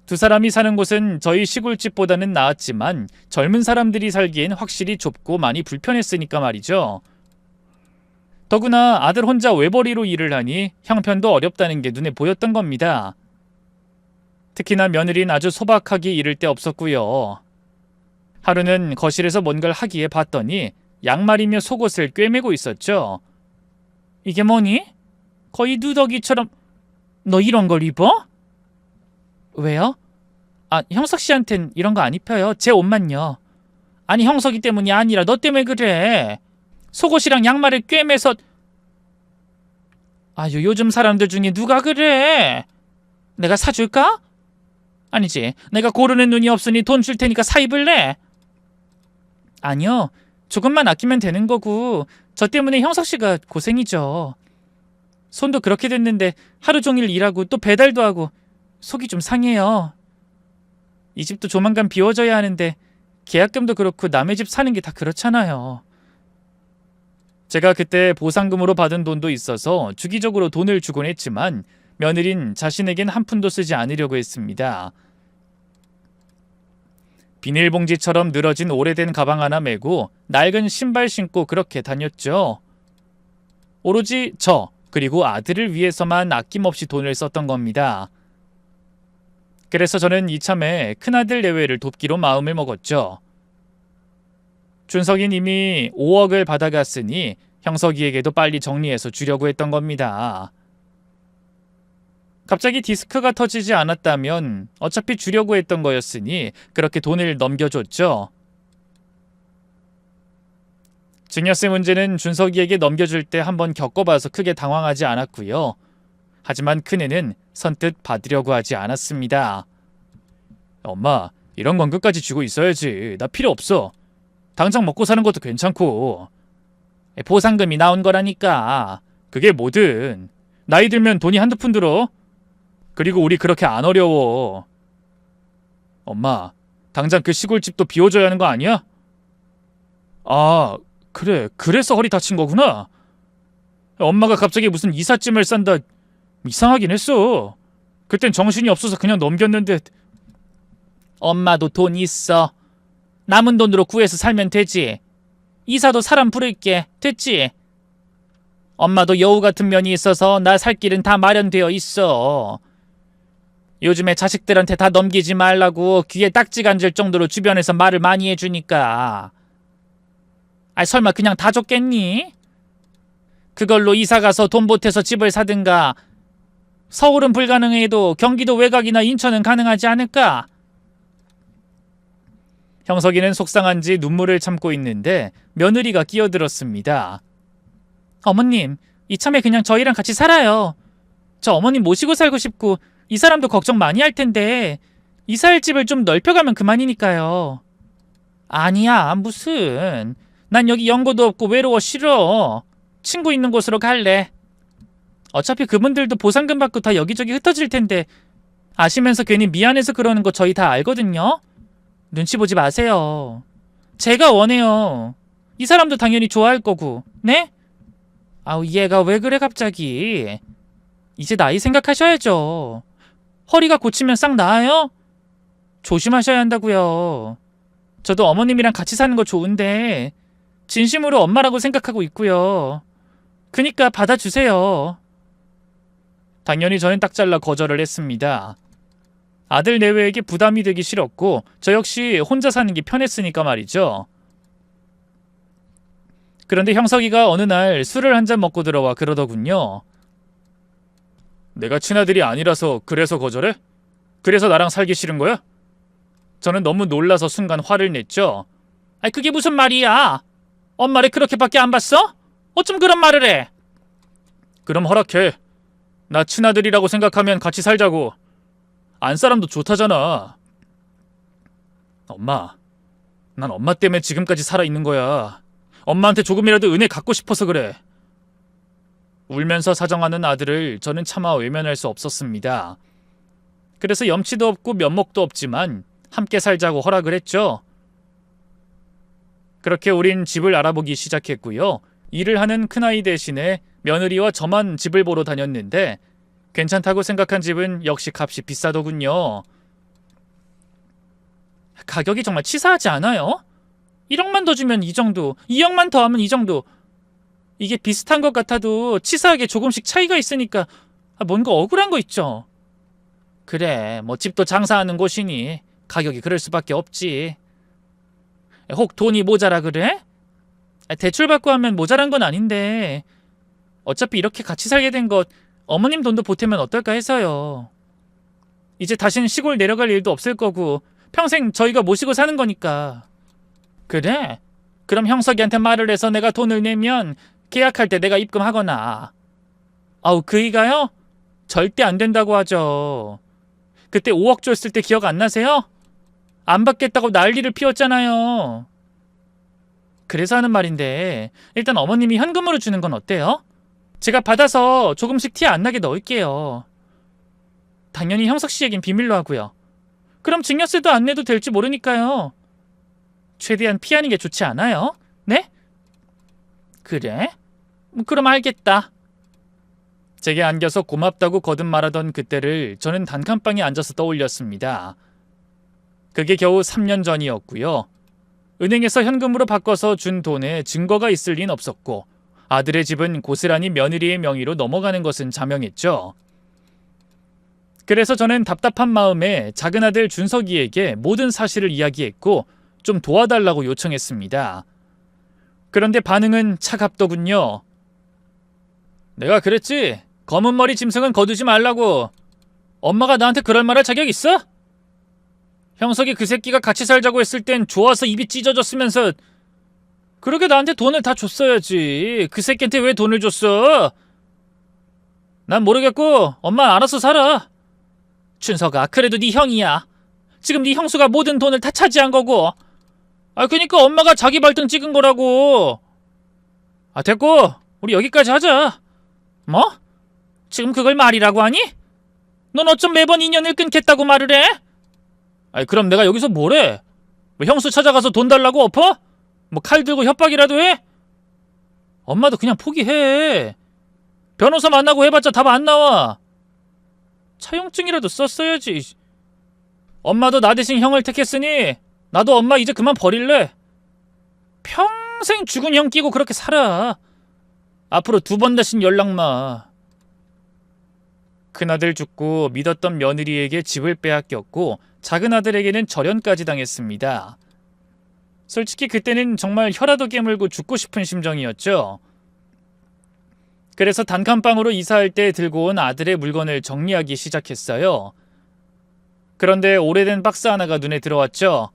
두 사람이 사는 곳은 저희 시골집보다는 나았지만 젊은 사람들이 살기엔 확실히 좁고 많이 불편했으니까 말이죠. 더구나 아들 혼자 외벌이로 일을 하니 형편도 어렵다는 게 눈에 보였던 겁니다. 특히나 며느리는 아주 소박하게 이를 데 없었고요. 하루는 거실에서 뭔가를 하기에 봤더니 양말이며 속옷을 꿰매고 있었죠. 이게 뭐니? 거의 누더기처럼. 너 이런 걸 입어? 왜요? 아, 형석 씨한텐 이런 거 안 입혀요. 제 옷만요. 아니 형석이 때문이 아니라 너 때문에 그래. 속옷이랑 양말을 꿰매서. 아유, 요즘 사람들 중에 누가 그래? 내가 사줄까? 아니지, 내가 고르는 눈이 없으니 돈 줄 테니까 사 입을래? 아니요, 조금만 아끼면 되는 거고 저 때문에 형석 씨가 고생이죠. 손도 그렇게 됐는데 하루 종일 일하고 또 배달도 하고 속이 좀 상해요. 이 집도 조만간 비워져야 하는데 계약금도 그렇고 남의 집 사는 게 다 그렇잖아요. 제가 그때 보상금으로 받은 돈도 있어서 주기적으로 돈을 주곤 했지만 며느린 자신에겐 한 푼도 쓰지 않으려고 했습니다. 비닐봉지처럼 늘어진 오래된 가방 하나 메고 낡은 신발 신고 그렇게 다녔죠. 오로지 저 그리고 아들을 위해서만 아낌없이 돈을 썼던 겁니다. 그래서 저는 이참에 큰아들 내외를 돕기로 마음을 먹었죠. 준석이는 이미 5억을 받아갔으니 형석이에게도 빨리 정리해서 주려고 했던 겁니다. 갑자기 디스크가 터지지 않았다면 어차피 주려고 했던 거였으니 그렇게 돈을 넘겨줬죠. 증여세 문제는 준석이에게 넘겨줄 때 한번 겪어봐서 크게 당황하지 않았고요. 하지만 큰애는 선뜻 받으려고 하지 않았습니다. 엄마, 이런 건 끝까지 쥐고 있어야지. 나 필요 없어. 당장 먹고 사는 것도 괜찮고. 보상금이 나온 거라니까. 그게 뭐든. 나이 들면 돈이 한두 푼 들어. 그리고 우리 그렇게 안 어려워. 엄마, 당장 그 시골집도 비워줘야 하는 거 아니야? 아, 그래. 그래서 허리 다친 거구나. 엄마가 갑자기 무슨 이삿짐을 싼다. 이상하긴 했어. 그땐 정신이 없어서 그냥 넘겼는데. 엄마도 돈 있어. 남은 돈으로 구해서 살면 되지. 이사도 사람 부를게. 됐지? 엄마도 여우 같은 면이 있어서 나 살 길은 다 마련되어 있어. 요즘에 자식들한테 다 넘기지 말라고 귀에 딱지가 앉을 정도로 주변에서 말을 많이 해주니까. 설마 그냥 다 줬겠니? 그걸로 이사가서 돈 보태서 집을 사든가. 서울은 불가능해도 경기도 외곽이나 인천은 가능하지 않을까? 형석이는 속상한지 눈물을 참고 있는데 며느리가 끼어들었습니다. 어머님, 이참에 그냥 저희랑 같이 살아요. 저 어머님 모시고 살고 싶고 이 사람도 걱정 많이 할 텐데 이사할 집을 좀 넓혀가면 그만이니까요. 아니야, 무슨. 난 여기 연고도 없고 외로워 싫어. 친구 있는 곳으로 갈래. 어차피 그분들도 보상금 받고 다 여기저기 흩어질 텐데 아시면서 괜히 미안해서 그러는 거 저희 다 알거든요. 눈치 보지 마세요. 제가 원해요. 이 사람도 당연히 좋아할 거고. 네? 아우, 얘가 왜 그래 갑자기. 이제 나이 생각하셔야죠. 허리가 고치면 싹 나아요? 조심하셔야 한다고요. 저도 어머님이랑 같이 사는 거 좋은데 진심으로 엄마라고 생각하고 있고요. 그니까 받아주세요. 당연히 저는 딱 잘라 거절을 했습니다. 아들 내외에게 부담이 되기 싫었고 저 역시 혼자 사는 게 편했으니까 말이죠. 그런데 형석이가 어느 날 술을 한 잔 먹고 들어와 그러더군요. 내가 친아들이 아니라서 그래서 거절해? 그래서 나랑 살기 싫은 거야? 저는 너무 놀라서 순간 화를 냈죠. 그게 무슨 말이야? 엄마를 그렇게밖에 안 봤어? 어쩜 그런 말을 해? 그럼 허락해. 나 친아들이라고 생각하면 같이 살자고. 안 사람도 좋다잖아. 엄마, 난 엄마 때문에 지금까지 살아있는 거야. 엄마한테 조금이라도 은혜 갚고 싶어서 그래. 울면서 사정하는 아들을 저는 차마 외면할 수 없었습니다. 그래서 염치도 없고 면목도 없지만 함께 살자고 허락을 했죠. 그렇게 우린 집을 알아보기 시작했고요. 일을 하는 큰아이 대신에 며느리와 저만 집을 보러 다녔는데 괜찮다고 생각한 집은 역시 값이 비싸더군요. 가격이 정말 치사하지 않아요? 1억만 더 주면 이 정도, 2억만 더 하면 이 정도. 이게 비슷한 것 같아도 치사하게 조금씩 차이가 있으니까 뭔가 억울한 거 있죠. 그래, 뭐 집도 장사하는 곳이니 가격이 그럴 수밖에 없지. 혹 돈이 모자라 그래? 대출 받고 하면 모자란 건 아닌데 어차피 이렇게 같이 살게 된 것 어머님 돈도 보태면 어떨까 해서요. 이제 다시는 시골 내려갈 일도 없을 거고 평생 저희가 모시고 사는 거니까. 그래? 그럼 형석이한테 말을 해서 내가 돈을 내면 계약할 때 내가 입금하거나. 아우, 그이가요? 절대 안 된다고 하죠. 그때 5억 줬을 때 기억 안 나세요? 안 받겠다고 난리를 피웠잖아요. 그래서 하는 말인데 일단 어머님이 현금으로 주는 건 어때요? 제가 받아서 조금씩 티 안 나게 넣을게요. 당연히 형석 씨 얘긴 비밀로 하고요. 그럼 증여세도 안 내도 될지 모르니까요. 최대한 피하는 게 좋지 않아요? 네? 그래? 그럼 알겠다. 제게 안겨서 고맙다고 거듭 말하던 그때를 저는 단칸방에 앉아서 떠올렸습니다. 그게 겨우 3년 전이었고요. 은행에서 현금으로 바꿔서 준 돈에 증거가 있을 리는 없었고 아들의 집은 고스란히 며느리의 명의로 넘어가는 것은 자명했죠. 그래서 저는 답답한 마음에 작은 아들 준석이에게 모든 사실을 이야기했고 좀 도와달라고 요청했습니다. 그런데 반응은 차갑더군요. 내가 그랬지? 검은 머리 짐승은 거두지 말라고. 엄마가 나한테 그럴 말할 자격 있어? 형석이 그 새끼가 같이 살자고 했을 땐 좋아서 입이 찢어졌으면서 그렇게 나한테 돈을 다 줬어야지. 그 새끼한테 왜 돈을 줬어? 난 모르겠고 엄마 알아서 살아. 춘석아, 그래도 네 형이야. 지금 네 형수가 모든 돈을 다 차지한 거고. 그니까 엄마가 자기 발등 찍은 거라고. 됐고 우리 여기까지 하자. 뭐? 지금 그걸 말이라고 하니? 넌 어쩜 매번 인연을 끊겠다고 말을 해? 그럼 내가 여기서 뭐래? 뭐 형수 찾아가서 돈 달라고 엎어? 뭐 칼 들고 협박이라도 해? 엄마도 그냥 포기해. 변호사 만나고 해봤자 답 안 나와. 차용증이라도 썼어야지. 엄마도 나 대신 형을 택했으니 나도 엄마 이제 그만 버릴래. 평생 죽은 형 끼고 그렇게 살아. 앞으로 2번 다신 연락 마. 큰아들 죽고 믿었던 며느리에게 집을 빼앗겼고 작은 아들에게는 절연까지 당했습니다. 솔직히 그때는 정말 혀라도 깨물고 죽고 싶은 심정이었죠. 그래서 단칸방으로 이사할 때 들고 온 아들의 물건을 정리하기 시작했어요. 그런데 오래된 박스 하나가 눈에 들어왔죠.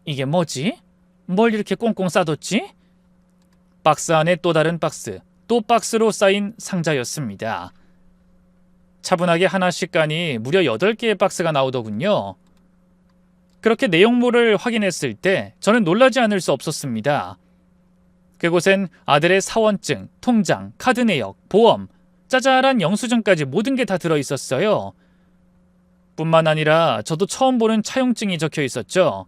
이게 뭐지? 뭘 이렇게 꽁꽁 싸뒀지? 박스 안에 또 다른 박스, 또 박스로 쌓인 상자였습니다. 차분하게 하나씩 까니 무려 8개의 박스가 나오더군요. 그렇게 내용물을 확인했을 때 저는 놀라지 않을 수 없었습니다. 그곳엔 아들의 사원증, 통장, 카드 내역, 보험, 짜잘한 영수증까지 모든 게 다 들어있었어요. 뿐만 아니라 저도 처음 보는 차용증이 적혀 있었죠.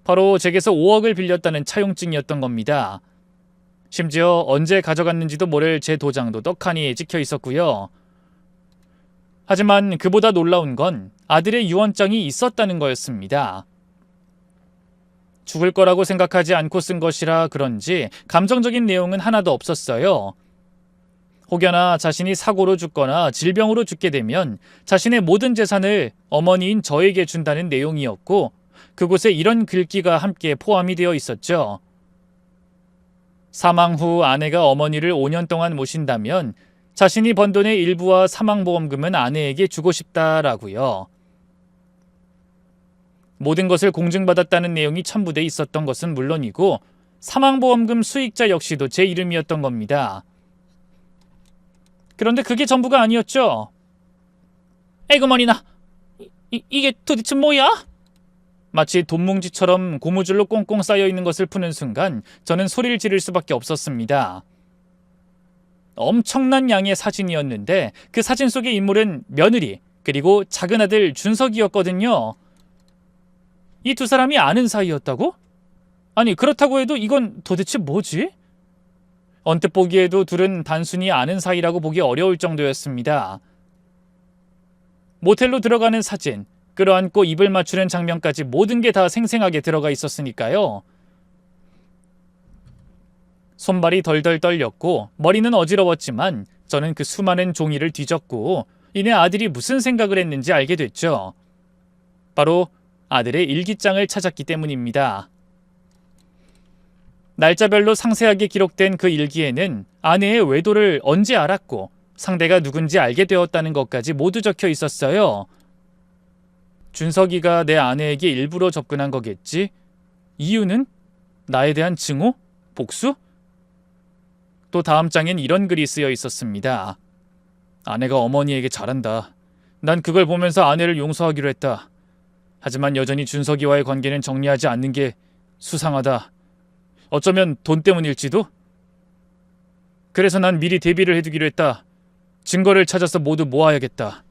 바로 제게서 5억을 빌렸다는 차용증이었던 겁니다. 심지어 언제 가져갔는지도 모를 제 도장도 떡하니 찍혀 있었고요. 하지만 그보다 놀라운 건 아들의 유언장이 있었다는 거였습니다. 죽을 거라고 생각하지 않고 쓴 것이라 그런지 감정적인 내용은 하나도 없었어요. 혹여나 자신이 사고로 죽거나 질병으로 죽게 되면 자신의 모든 재산을 어머니인 저에게 준다는 내용이었고 그곳에 이런 글귀가 함께 포함이 되어 있었죠. 사망 후 아내가 어머니를 5년 동안 모신다면 자신이 번 돈의 일부와 사망보험금은 아내에게 주고 싶다라고요. 모든 것을 공증받았다는 내용이 첨부돼 있었던 것은 물론이고 사망보험금 수익자 역시도 제 이름이었던 겁니다. 그런데 그게 전부가 아니었죠. 에그머니나, 이게 도대체 뭐야? 마치 돈뭉지처럼 고무줄로 꽁꽁 쌓여있는 것을 푸는 순간 저는 소리를 지를 수밖에 없었습니다. 엄청난 양의 사진이었는데 그 사진 속의 인물은 며느리 그리고 작은 아들 준석이었거든요. 이 두 사람이 아는 사이였다고? 아니 그렇다고 해도 이건 도대체 뭐지? 언뜻 보기에도 둘은 단순히 아는 사이라고 보기 어려울 정도였습니다. 모텔로 들어가는 사진, 끌어안고 입을 맞추는 장면까지 모든 게 다 생생하게 들어가 있었으니까요. 손발이 덜덜 떨렸고 머리는 어지러웠지만 저는 그 수많은 종이를 뒤졌고 이내 아들이 무슨 생각을 했는지 알게 됐죠. 바로 아들의 일기장을 찾았기 때문입니다. 날짜별로 상세하게 기록된 그 일기에는 아내의 외도를 언제 알았고 상대가 누군지 알게 되었다는 것까지 모두 적혀 있었어요. 준석이가 내 아내에게 일부러 접근한 거겠지? 이유는? 나에 대한 증오? 복수? 또 다음 장엔 이런 글이 쓰여 있었습니다. 아내가 어머니에게 잘한다. 난 그걸 보면서 아내를 용서하기로 했다. 하지만 여전히 준석이와의 관계는 정리하지 않는 게 수상하다. 어쩌면 돈 때문일지도? 그래서 난 미리 대비를 해두기로 했다. 증거를 찾아서 모두 모아야겠다.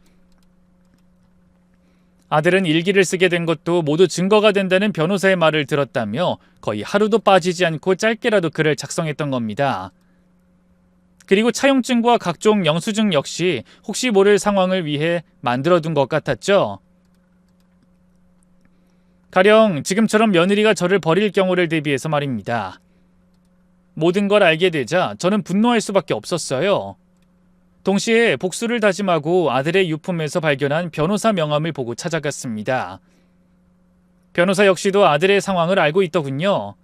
아들은 일기를 쓰게 된 것도 모두 증거가 된다는 변호사의 말을 들었다며 거의 하루도 빠지지 않고 짧게라도 글을 작성했던 겁니다. 그리고 차용증과 각종 영수증 역시 혹시 모를 상황을 위해 만들어둔 것 같았죠. 가령 지금처럼 며느리가 저를 버릴 경우를 대비해서 말입니다. 모든 걸 알게 되자 저는 분노할 수밖에 없었어요. 동시에 복수를 다짐하고 아들의 유품에서 발견한 변호사 명함을 보고 찾아갔습니다. 변호사 역시도 아들의 상황을 알고 있더군요.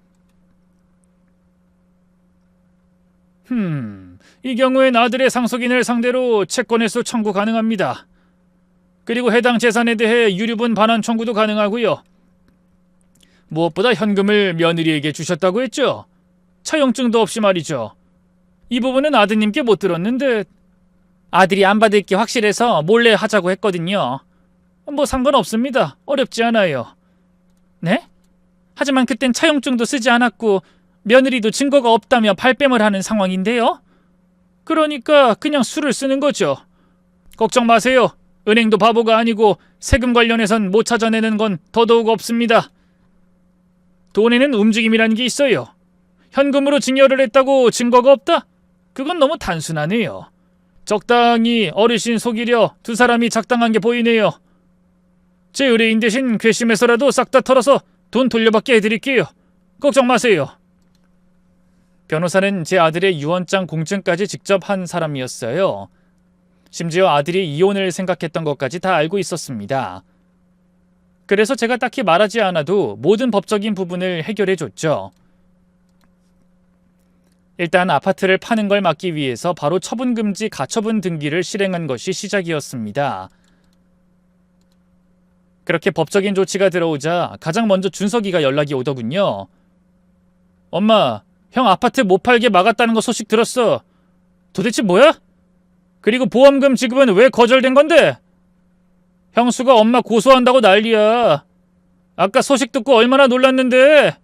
이 경우엔 아들의 상속인을 상대로 채권회수 청구 가능합니다. 그리고 해당 재산에 대해 유류분 반환 청구도 가능하고요. 무엇보다 현금을 며느리에게 주셨다고 했죠. 차용증도 없이 말이죠. 이 부분은 아드님께 못 들었는데 아들이 안 받을 게 확실해서 몰래 하자고 했거든요. 뭐 상관없습니다. 어렵지 않아요. 네? 하지만 그땐 차용증도 쓰지 않았고 며느리도 증거가 없다며 발뺌을 하는 상황인데요. 그러니까 그냥 수를 쓰는 거죠. 걱정 마세요. 은행도 바보가 아니고 세금 관련해선 못 찾아내는 건 더더욱 없습니다. 돈에는 움직임이라는 게 있어요. 현금으로 증여를 했다고 증거가 없다? 그건 너무 단순하네요. 적당히 어르신 속이려 두 사람이 작당한 게 보이네요. 제 의뢰인 대신 괘씸해서라도 싹 다 털어서 돈 돌려받게 해드릴게요. 걱정 마세요. 변호사는 제 아들의 유언장 공증까지 직접 한 사람이었어요. 심지어 아들이 이혼을 생각했던 것까지 다 알고 있었습니다. 그래서 제가 딱히 말하지 않아도 모든 법적인 부분을 해결해줬죠. 일단 아파트를 파는 걸 막기 위해서 바로 처분금지 가처분 등기를 실행한 것이 시작이었습니다. 그렇게 법적인 조치가 들어오자 가장 먼저 준석이가 연락이 오더군요. 엄마, 형 아파트 못 팔게 막았다는 거 소식 들었어. 도대체 뭐야? 그리고 보험금 지급은 왜 거절된 건데? 형수가 엄마 고소한다고 난리야. 아까 소식 듣고 얼마나 놀랐는데.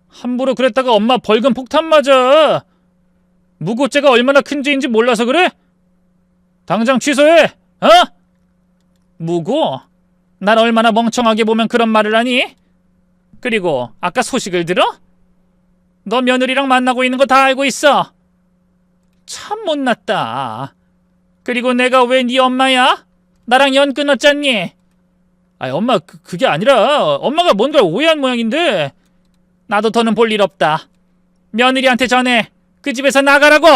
함부로 그랬다가 엄마 벌금 폭탄 맞아. 무고죄가 얼마나 큰 죄인지 몰라서 그래? 당장 취소해. 어? 무고? 날 얼마나 멍청하게 보면 그런 말을 하니? 그리고 아까 소식을 들어? 너 며느리랑 만나고 있는 거 다 알고 있어. 참 못났다. 그리고 내가 왜 네 엄마야? 나랑 연 끊었잖니? 아니 엄마 그게 아니라 엄마가 뭔가 오해한 모양인데. 나도 더는 볼 일 없다. 며느리한테 전해. 그 집에서 나가라고.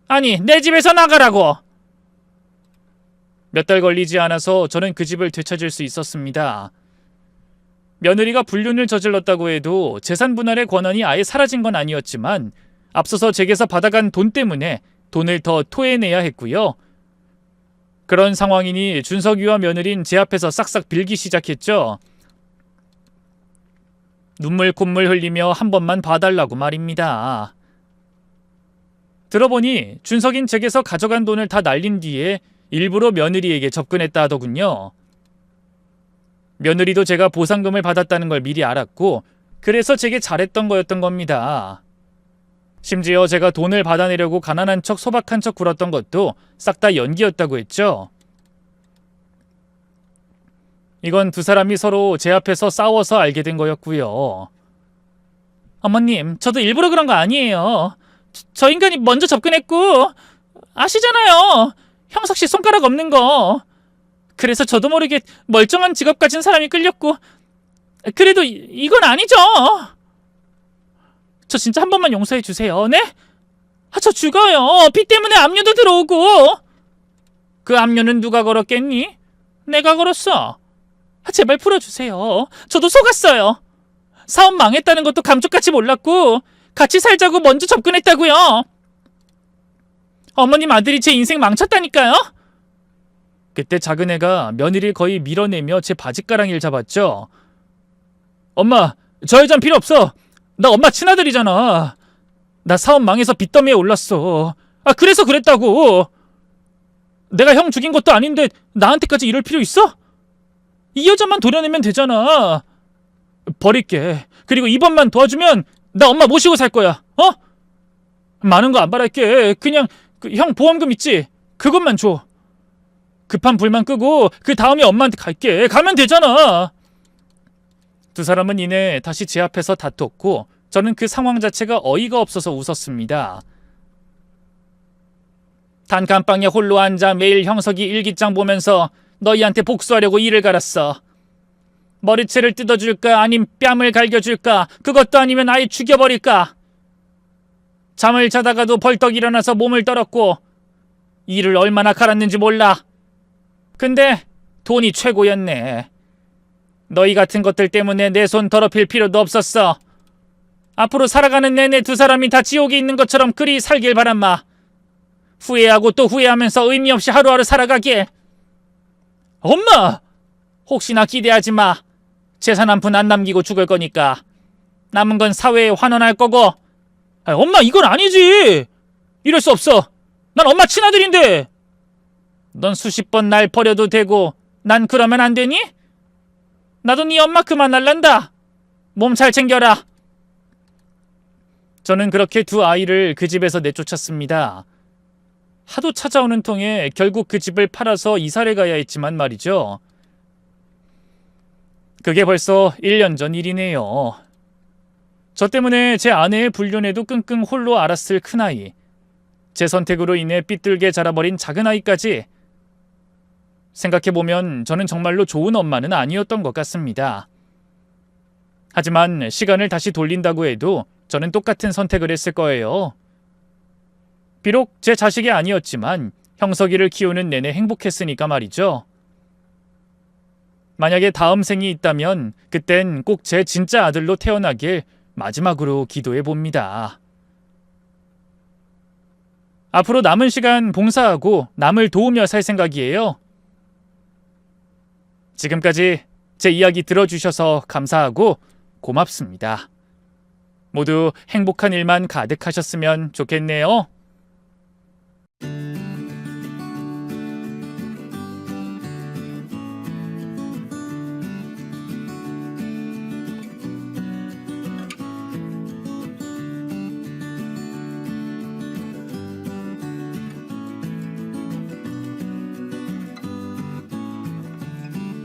아니 내 집에서 나가라고. 몇 달 걸리지 않아서 저는 그 집을 되찾을 수 있었습니다. 며느리가 불륜을 저질렀다고 해도 재산 분할의 권한이 아예 사라진 건 아니었지만 앞서서 제게서 받아간 돈 때문에 돈을 더 토해내야 했고요. 그런 상황이니 준석이와 며느린 제 앞에서 싹싹 빌기 시작했죠. 눈물 콧물 흘리며 한 번만 봐달라고 말입니다. 들어보니 준석인 제게서 가져간 돈을 다 날린 뒤에 일부러 며느리에게 접근했다 하더군요. 며느리도 제가 보상금을 받았다는 걸 미리 알았고 그래서 제게 잘했던 거였던 겁니다. 심지어 제가 돈을 받아내려고 가난한 척 소박한 척 굴었던 것도 싹 다 연기였다고 했죠. 이건 두 사람이 서로 제 앞에서 싸워서 알게 된 거였고요. 어머님, 저도 일부러 그런 거 아니에요. 저 인간이 먼저 접근했고 아시잖아요. 형석 씨 손가락 없는 거. 그래서 저도 모르게 멀쩡한 직업 가진 사람이 끌렸고 그래도 이건 아니죠. 저 진짜 한 번만 용서해 주세요. 네? 저 죽어요. 피 때문에 압류도 들어오고. 그 압류는 누가 걸었겠니? 내가 걸었어. 제발 풀어주세요. 저도 속았어요. 사업 망했다는 것도 감쪽같이 몰랐고 같이 살자고 먼저 접근했다고요. 어머님 아들이 제 인생 망쳤다니까요. 그때 작은 애가 며느리를 거의 밀어내며 제 바짓가랑이를 잡았죠. 엄마, 저 여잔 필요 없어. 나 엄마 친아들이잖아. 나 사업 망해서 빚더미에 올랐어. 그래서 그랬다고. 내가 형 죽인 것도 아닌데 나한테까지 이럴 필요 있어? 이 여자만 도려내면 되잖아. 버릴게. 그리고 이번만 도와주면 나 엄마 모시고 살 거야. 많은 거 안 바랄게. 그냥 형 보험금 있지? 그것만 줘. 급한 불만 끄고 그 다음에 엄마한테 갈게. 가면 되잖아. 두 사람은 이내 다시 제 앞에서 다퉜고 저는 그 상황 자체가 어이가 없어서 웃었습니다. 단칸방에 홀로 앉아 매일 형석이 일기장 보면서 너희한테 복수하려고 이를 갈았어. 머리채를 뜯어줄까 아님 뺨을 갈겨줄까 그것도 아니면 아예 죽여버릴까. 잠을 자다가도 벌떡 일어나서 몸을 떨었고 일을 얼마나 갈았는지 몰라. 근데 돈이 최고였네. 너희 같은 것들 때문에 내 손 더럽힐 필요도 없었어. 앞으로 살아가는 내내 두 사람이 다 지옥에 있는 것처럼 그리 살길 바란마. 후회하고 또 후회하면서 의미 없이 하루하루 살아가게. 엄마! 혹시나 기대하지 마. 재산 한 푼 안 남기고 죽을 거니까. 남은 건 사회에 환원할 거고. 엄마, 이건 아니지. 이럴 수 없어. 난 엄마 친아들인데. 넌 수십 번 날 버려도 되고 난 그러면 안 되니? 나도 네 엄마 그만할란다. 몸 잘 챙겨라. 저는 그렇게 두 아이를 그 집에서 내쫓았습니다. 하도 찾아오는 통에 결국 그 집을 팔아서 이사를 가야 했지만 말이죠. 그게 벌써 1년 전 일이네요. 저 때문에 제 아내의 불륜에도 끙끙 홀로 앓았을 큰아이, 제 선택으로 인해 삐뚤게 자라버린 작은아이까지 생각해보면 저는 정말로 좋은 엄마는 아니었던 것 같습니다. 하지만 시간을 다시 돌린다고 해도 저는 똑같은 선택을 했을 거예요. 비록 제 자식이 아니었지만 형석이를 키우는 내내 행복했으니까 말이죠. 만약에 다음 생이 있다면 그땐 꼭 제 진짜 아들로 태어나길 마지막으로 기도해봅니다. 앞으로 남은 시간 봉사하고 남을 도우며 살 생각이에요. 지금까지 제 이야기 들어주셔서 감사하고 고맙습니다. 모두 행복한 일만 가득하셨으면 좋겠네요.